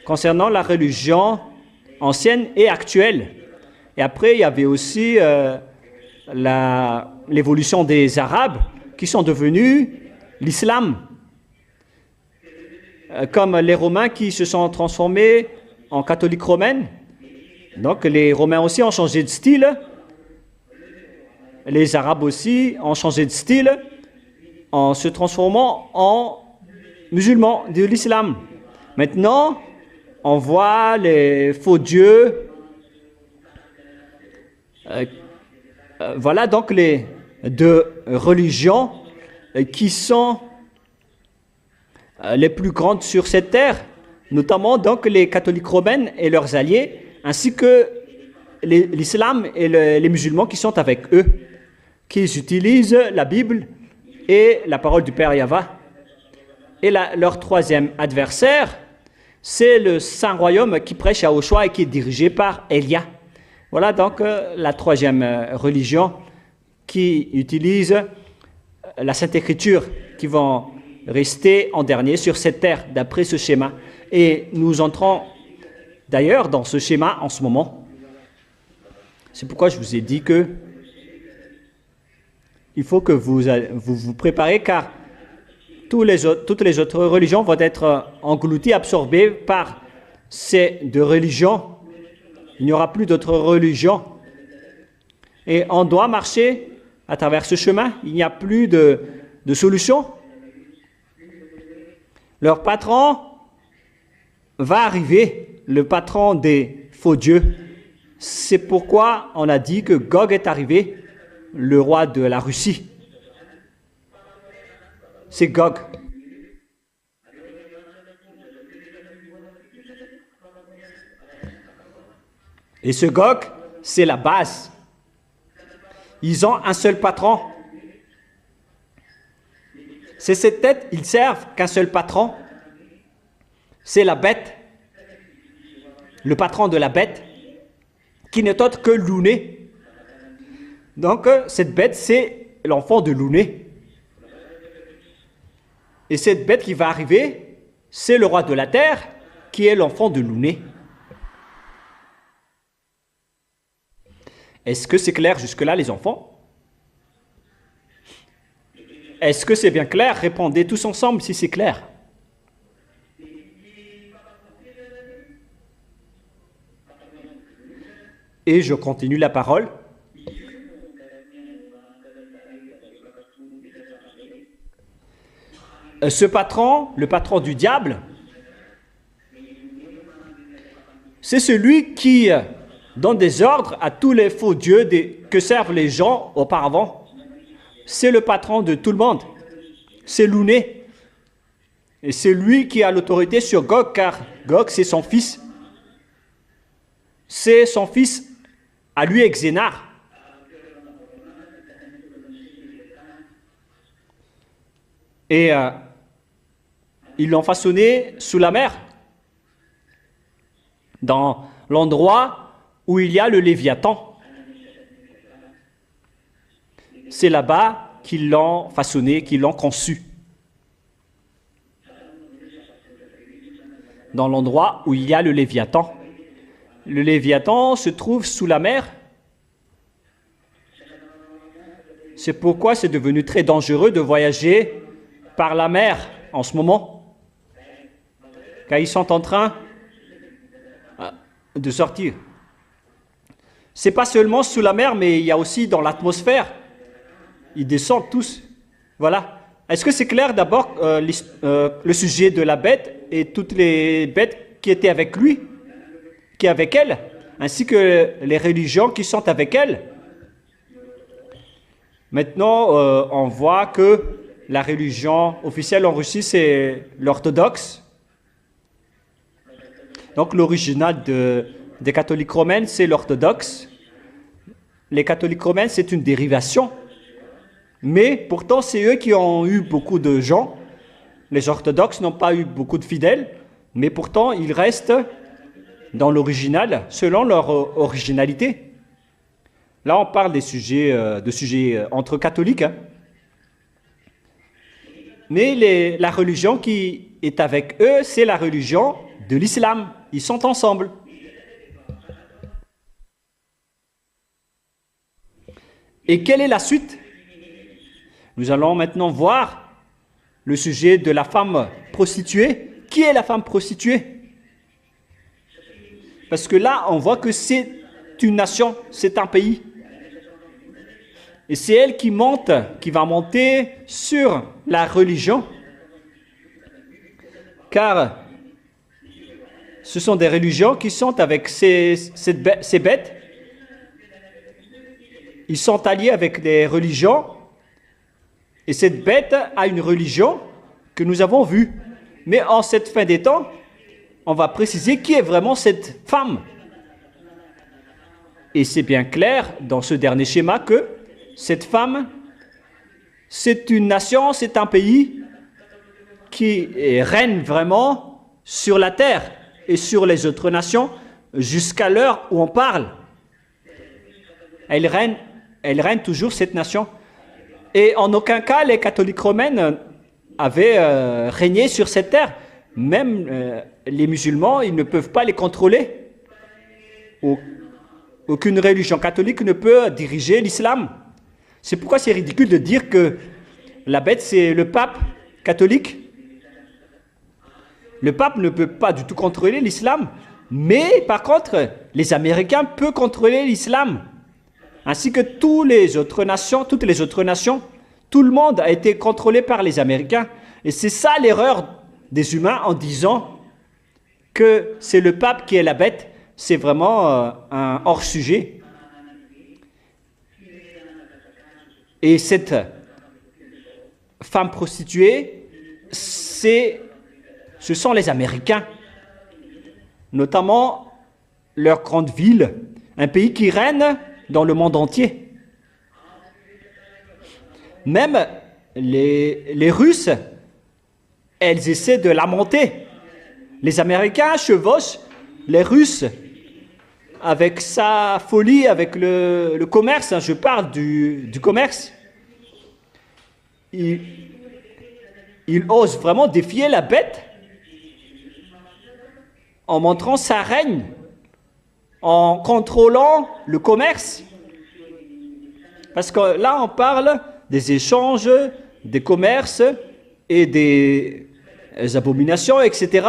concernant la religion ancienne et actuelle. Et après, il y avait aussi l'évolution des Arabes qui sont devenus l'islam. Comme les Romains qui se sont transformés en catholiques romaines. Donc les Romains aussi ont changé de style. Les Arabes aussi ont changé de style en se transformant en musulmans de l'islam. Maintenant, on voit les faux dieux. Voilà donc les deux religions qui sont les plus grandes sur cette terre, notamment donc les catholiques romains et leurs alliés, ainsi que l'islam et les musulmans qui sont avec eux, qui utilisent la Bible et la parole du Père Yahva. Et leur troisième adversaire, c'est le Saint-Royaume qui prêche à Yahushua et qui est dirigé par Elia. Voilà donc la troisième religion qui utilise la Sainte Écriture, qui vont rester en dernier sur cette terre, d'après ce schéma. Et nous entrons d'ailleurs dans ce schéma en ce moment. C'est pourquoi je vous ai dit que il faut que vous vous préparez, car toutes les autres religions vont être englouties, absorbées par ces deux religions. Il n'y aura plus d'autres religions. Et on doit marcher à travers ce chemin. Il n'y a plus de solution. Leur patron va arriver, le patron des faux dieux. C'est pourquoi on a dit que Gog est arrivé, le roi de la Russie. C'est Gog. Et ce Gog, c'est la base. Ils ont un seul patron. C'est cette tête, ils servent qu'un seul patron. C'est la bête. Le patron de la bête, qui n'est autre que Louné. Donc, cette bête, c'est l'enfant de Louné. Et cette bête qui va arriver, c'est le roi de la terre qui est l'enfant de Louné. Est-ce que c'est clair jusque-là, les enfants? Est-ce que c'est bien clair? Répondez tous ensemble si c'est clair. Et je continue la parole. Ce patron, le patron du diable, c'est celui qui donne des ordres à tous les faux dieux que servent les gens auparavant. C'est le patron de tout le monde. C'est Louné. Et c'est lui qui a l'autorité sur Gog, car Gog, c'est son fils. C'est son fils à lui, Exénar. Et ils l'ont façonné sous la mer, dans l'endroit où il y a le Léviathan. C'est là-bas qu'ils l'ont façonné, qu'ils l'ont conçu. Dans l'endroit où il y a le Léviathan. Le Léviathan se trouve sous la mer. C'est pourquoi c'est devenu très dangereux de voyager par la mer en ce moment. Car ils sont en train de sortir. C'est pas seulement sous la mer, mais il y a aussi dans l'atmosphère. Ils descendent tous. Voilà. Est-ce que c'est clair d'abord le sujet de la bête et toutes les bêtes qui étaient avec lui, qui est avec elle, ainsi que les religions qui sont avec elle? Maintenant, on voit que la religion officielle en Russie, c'est l'orthodoxe. Donc l'original des catholiques romaines, c'est l'orthodoxe. Les catholiques romaines, c'est une dérivation. Mais pourtant, c'est eux qui ont eu beaucoup de gens. Les orthodoxes n'ont pas eu beaucoup de fidèles, mais pourtant, ils restent dans l'original, selon leur originalité. Là, on parle de sujets entre catholiques. Hein. Mais la religion qui est avec eux, c'est la religion de l'islam. Ils sont ensemble. Et quelle est la suite? Nous allons maintenant voir le sujet de la femme prostituée. Qui est la femme prostituée? Parce que là, on voit que c'est une nation, c'est un pays. Et c'est elle qui va monter sur la religion. Car ce sont des religions qui sont avec ces bêtes. Ils sont alliés avec des religions. Et cette bête a une religion que nous avons vue. Mais en cette fin des temps, on va préciser qui est vraiment cette femme. Et c'est bien clair dans ce dernier schéma que cette femme, c'est une nation, c'est un pays qui règne vraiment sur la terre et sur les autres nations jusqu'à l'heure où on parle. Elle règne toujours, cette nation. Et en aucun cas, les catholiques romaines avaient régné sur cette terre. Même les musulmans, ils ne peuvent pas les contrôler. Aucune religion catholique ne peut diriger l'islam. C'est pourquoi c'est ridicule de dire que la bête, c'est le pape catholique. Le pape ne peut pas du tout contrôler l'islam. Mais par contre, les Américains peuvent contrôler l'islam. Ainsi que toutes les autres nations, tout le monde a été contrôlé par les Américains. Et c'est ça l'erreur des humains en disant que c'est le pape qui est la bête. C'est vraiment un hors-sujet. Et cette femme prostituée, ce sont les Américains, notamment leur grande ville, un pays qui règne dans le monde entier. Même les Russes, elles essaient de la monter. Les Américains chevauchent les Russes avec sa folie, avec le commerce. Je parle du commerce. Ils osent vraiment défier la bête en montrant sa règne, en contrôlant le commerce. Parce que là, on parle des échanges, des commerces et des abominations, etc.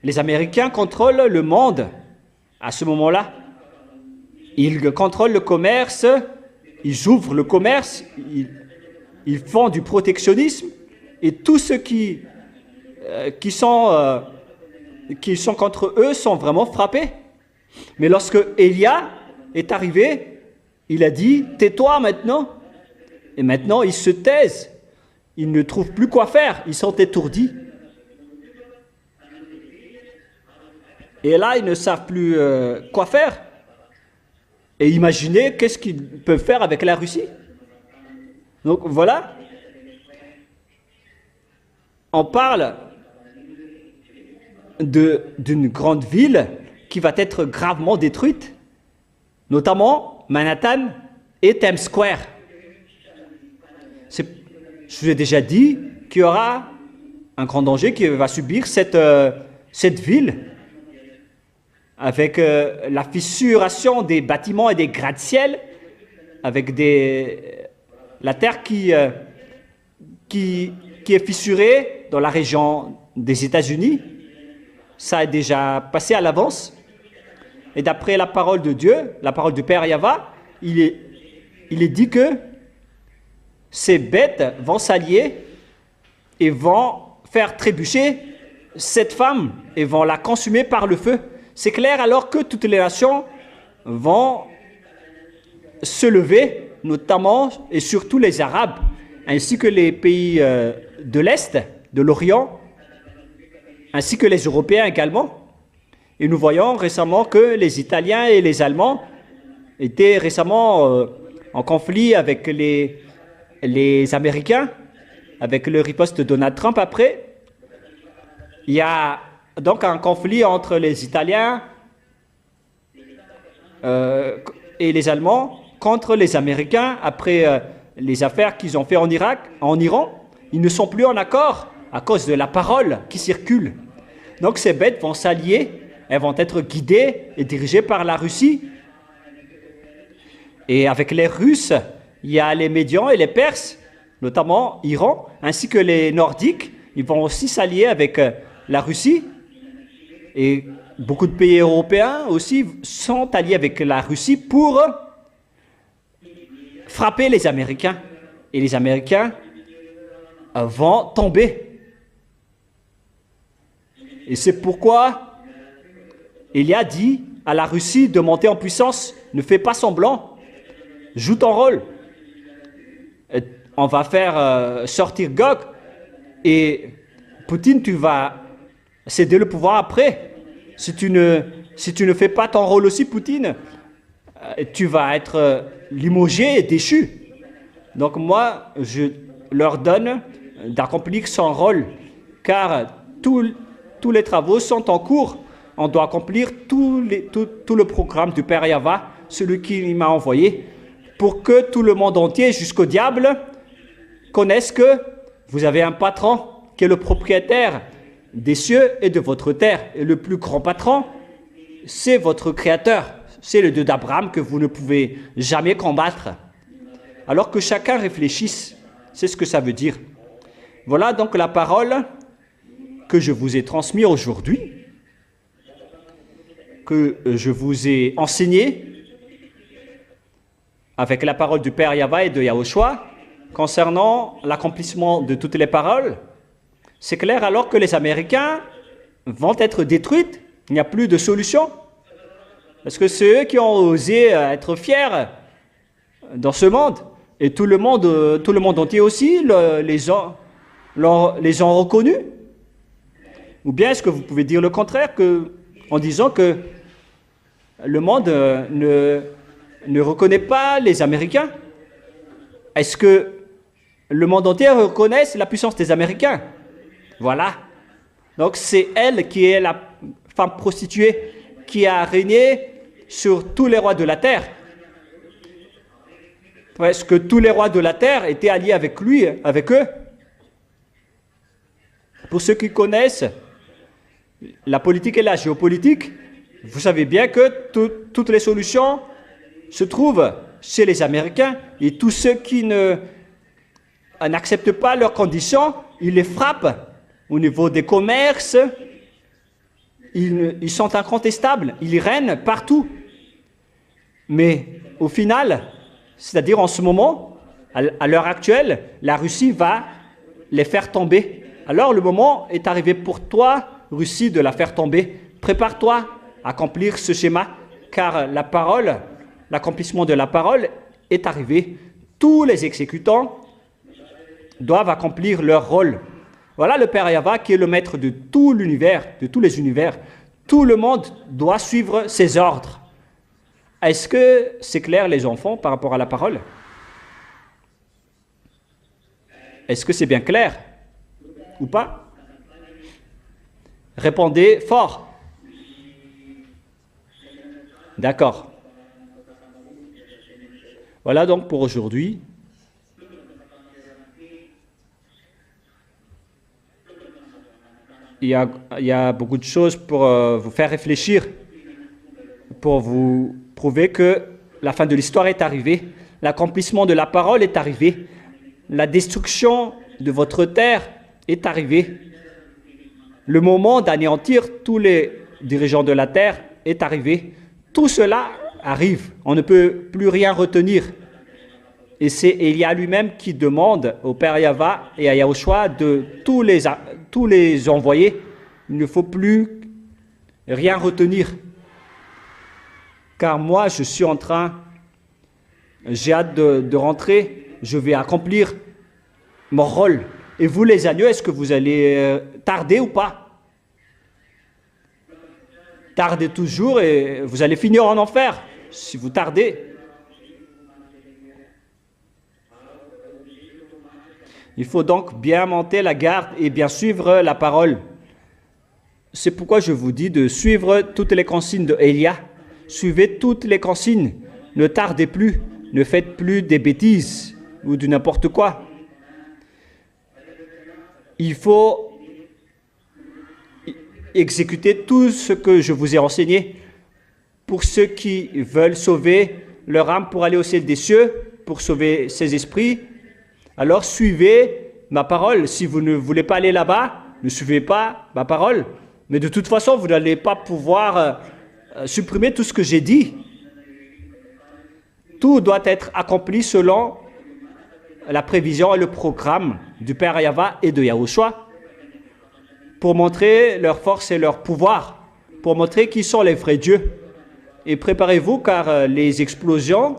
Les Américains contrôlent le monde à ce moment-là. Ils contrôlent le commerce, ils ouvrent le commerce, ils font du protectionnisme et tous ceux qui sont contre eux sont vraiment frappés. Mais lorsque Élia est arrivé, il a dit « Tais-toi maintenant ». Et maintenant, ils se taisent. Ils ne trouvent plus quoi faire. Ils sont étourdis. Et là, ils ne savent plus quoi faire. Et imaginez qu'est-ce qu'ils peuvent faire avec la Russie. Donc voilà. On parle d'une grande ville qui va être gravement détruite, notamment Manhattan et Times Square. Je vous ai déjà dit qu'il y aura un grand danger qui va subir cette ville, avec la fissuration des bâtiments et des gratte-ciel, avec la terre qui est fissurée dans la région des États-Unis. Ça a déjà passé à l'avance. Et d'après la parole de Dieu, la parole du Père Yahva, il est dit que ces bêtes vont s'allier et vont faire trébucher cette femme et vont la consumer par le feu. C'est clair alors que toutes les nations vont se lever, notamment et surtout les Arabes, ainsi que les pays de l'Est, de l'Orient, ainsi que les Européens également. Et nous voyons récemment que les Italiens et les Allemands étaient récemment en conflit avec les Américains, avec le riposte de Donald Trump après. Il y a donc un conflit entre les Italiens et les Allemands contre les Américains après les affaires qu'ils ont fait en Irak, en Iran. Ils ne sont plus en accord à cause de la parole qui circule. Donc ces bêtes vont s'allier, elles vont être guidées et dirigées par la Russie. Et avec les Russes, il y a les Médians et les Perses, notamment Iran, ainsi que les Nordiques. Ils vont aussi s'allier avec la Russie. Et beaucoup de pays européens aussi sont alliés avec la Russie pour frapper les Américains. Et les Américains vont tomber. Et c'est pourquoi il a dit à la Russie de monter en puissance. Ne fais pas semblant. Joue ton rôle. On va faire sortir Gog. Et Poutine, tu vas céder le pouvoir après. Si tu ne fais pas ton rôle aussi, Poutine, tu vas être limogé et déchu. Donc moi, je leur donne d'accomplir son rôle, car tous les travaux sont en cours. On doit accomplir tout le programme du Père Yahva, celui qui m'a envoyé, pour que tout le monde entier, jusqu'au diable, connaisse que vous avez un patron qui est le propriétaire des cieux et de votre terre. Et le plus grand patron, c'est votre Créateur. C'est le Dieu d'Abraham que vous ne pouvez jamais combattre. Alors que chacun réfléchisse, c'est ce que ça veut dire. Voilà donc la parole que je vous ai transmise aujourd'hui, que je vous ai enseignée avec la parole du Père Yahva et de Yahushua concernant l'accomplissement de toutes les paroles. C'est clair alors que les Américains vont être détruits, il n'y a plus de solution. Parce que c'est eux qui ont osé être fiers dans ce monde. Et tout le monde entier aussi les ont reconnus. Ou bien est-ce que vous pouvez dire le contraire en disant que le monde ne reconnaît pas les Américains? Est-ce que le monde entier reconnaît la puissance des Américains? Voilà. Donc c'est elle qui est la femme prostituée qui a régné sur tous les rois de la terre. Presque tous les rois de la terre étaient alliés avec lui, avec eux. Pour ceux qui connaissent, la politique et la géopolitique, vous savez bien que toutes les solutions se trouvent chez les Américains et tous ceux qui n'acceptent pas leurs conditions, ils les frappent au niveau des commerces. Ils sont incontestables, ils règnent partout. Mais au final, c'est-à-dire en ce moment, à l'heure actuelle, la Russie va les faire tomber. Alors le moment est arrivé pour toi, Russie, de la faire tomber. Prépare-toi à accomplir ce schéma, car la parole, l'accomplissement de la parole est arrivé. Tous les exécutants doivent accomplir leur rôle. Voilà le Père Yahva qui est le maître de tout l'univers, de tous les univers. Tout le monde doit suivre ses ordres. Est-ce que c'est clair, les enfants, par rapport à la parole? Est-ce que c'est bien clair ou pas? Répondez fort. D'accord. Voilà donc pour aujourd'hui. Il y a beaucoup de choses pour vous faire réfléchir, pour vous prouver que la fin de l'histoire est arrivée, l'accomplissement de la parole est arrivé, la destruction de votre terre est arrivée, le moment d'anéantir tous les dirigeants de la terre est arrivé. Tout cela arrive, on ne peut plus rien retenir. Et c'est Élia lui-même qui demande au Père Yahva et à Yahushua de tous les envoyer. Il ne faut plus rien retenir. Car moi, je suis en train, j'ai hâte de rentrer, je vais accomplir mon rôle. Et vous, les agneaux, est-ce que vous allez tarder ou pas? Tardez toujours et vous allez finir en enfer si vous tardez. Il faut donc bien monter la garde et bien suivre la parole. C'est pourquoi je vous dis de suivre toutes les consignes de Élia. Suivez toutes les consignes. Ne tardez plus. Ne faites plus des bêtises ou de n'importe quoi. Il faut exécuter tout ce que je vous ai enseigné. Pour ceux qui veulent sauver leur âme pour aller au ciel des cieux, pour sauver ses esprits, alors suivez ma parole. Si vous ne voulez pas aller là-bas, ne suivez pas ma parole. Mais de toute façon, vous n'allez pas pouvoir supprimer tout ce que j'ai dit. Tout doit être accompli selon la prévision et le programme du Père Yahva et de Yahushua pour montrer leur force et leur pouvoir, pour montrer qui sont les vrais dieux. Et préparez-vous car les explosions,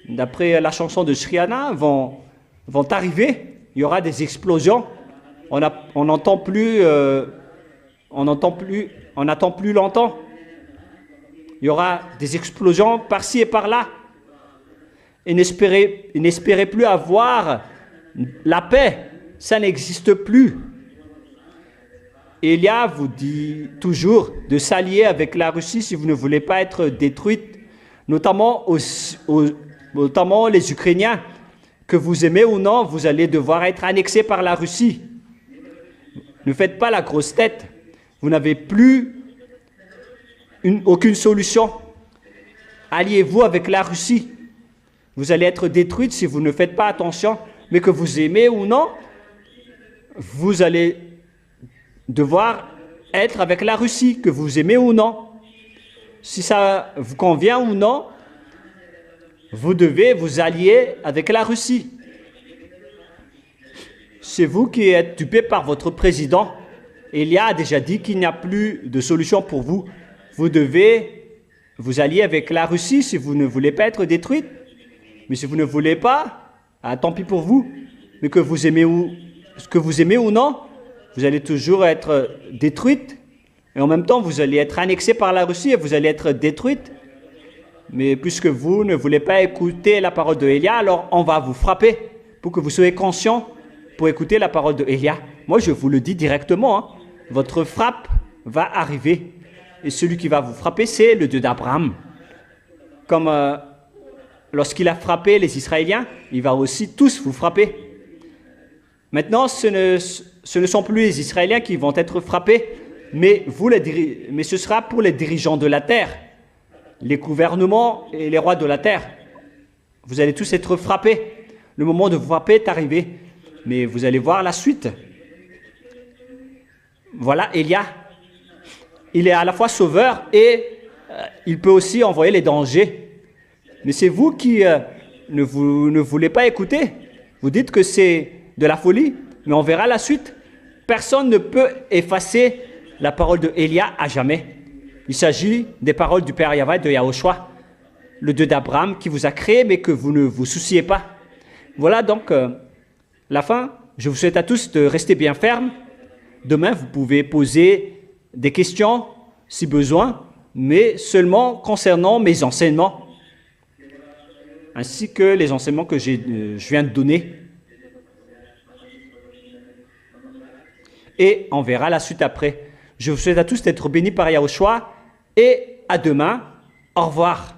d'après la chanson de Shriana, vont arriver. Il y aura des explosions. On n'attend plus longtemps. Il y aura des explosions par-ci et par-là. Et n'espérez plus avoir la paix. Ça n'existe plus. Élia vous dit toujours de s'allier avec la Russie si vous ne voulez pas être détruite, notamment les Ukrainiens. Que vous aimez ou non, vous allez devoir être annexé par la Russie. Ne faites pas la grosse tête. Vous n'avez plus aucune solution. Alliez-vous avec la Russie. Vous allez être détruite si vous ne faites pas attention. Mais que vous aimez ou non, vous allez devoir être avec la Russie, que vous aimez ou non. Si ça vous convient ou non, vous devez vous allier avec la Russie. C'est vous qui êtes dupé par votre président. Élia a déjà dit qu'il n'y a plus de solution pour vous. Vous devez vous allier avec la Russie si vous ne voulez pas être détruite. Mais si vous ne voulez pas, tant pis pour vous. Mais que vous aimez ou non, vous allez toujours être détruite. Et en même temps, vous allez être annexé par la Russie et vous allez être détruite. Mais puisque vous ne voulez pas écouter la parole de Élia, alors on va vous frapper pour que vous soyez conscient pour écouter la parole de Élia. Moi, je vous le dis directement, votre frappe va arriver. Et celui qui va vous frapper, c'est le Dieu d'Abraham. Comme lorsqu'il a frappé les Israéliens, il va aussi tous vous frapper. Maintenant, ce ne sont plus les Israéliens qui vont être frappés, mais ce sera pour les dirigeants de la terre, les gouvernements et les rois de la terre. Vous allez tous être frappés. Le moment de vous frapper est arrivé, mais vous allez voir la suite. Voilà, Élia. Il est à la fois sauveur et il peut aussi envoyer les dangers. Mais c'est vous qui ne voulez pas écouter. Vous dites que c'est de la folie, mais on verra la suite. Personne ne peut effacer la parole de Élia à jamais. Il s'agit des paroles du Père Yahweh de Yahushua, le Dieu d'Abraham qui vous a créé, mais que vous ne vous souciez pas. Voilà donc la fin. Je vous souhaite à tous de rester bien fermes. Demain, vous pouvez poser des questions si besoin, mais seulement concernant mes enseignements, ainsi que les enseignements que je viens de donner. Et on verra la suite après. Je vous souhaite à tous d'être bénis par Yahushua et à demain. Au revoir.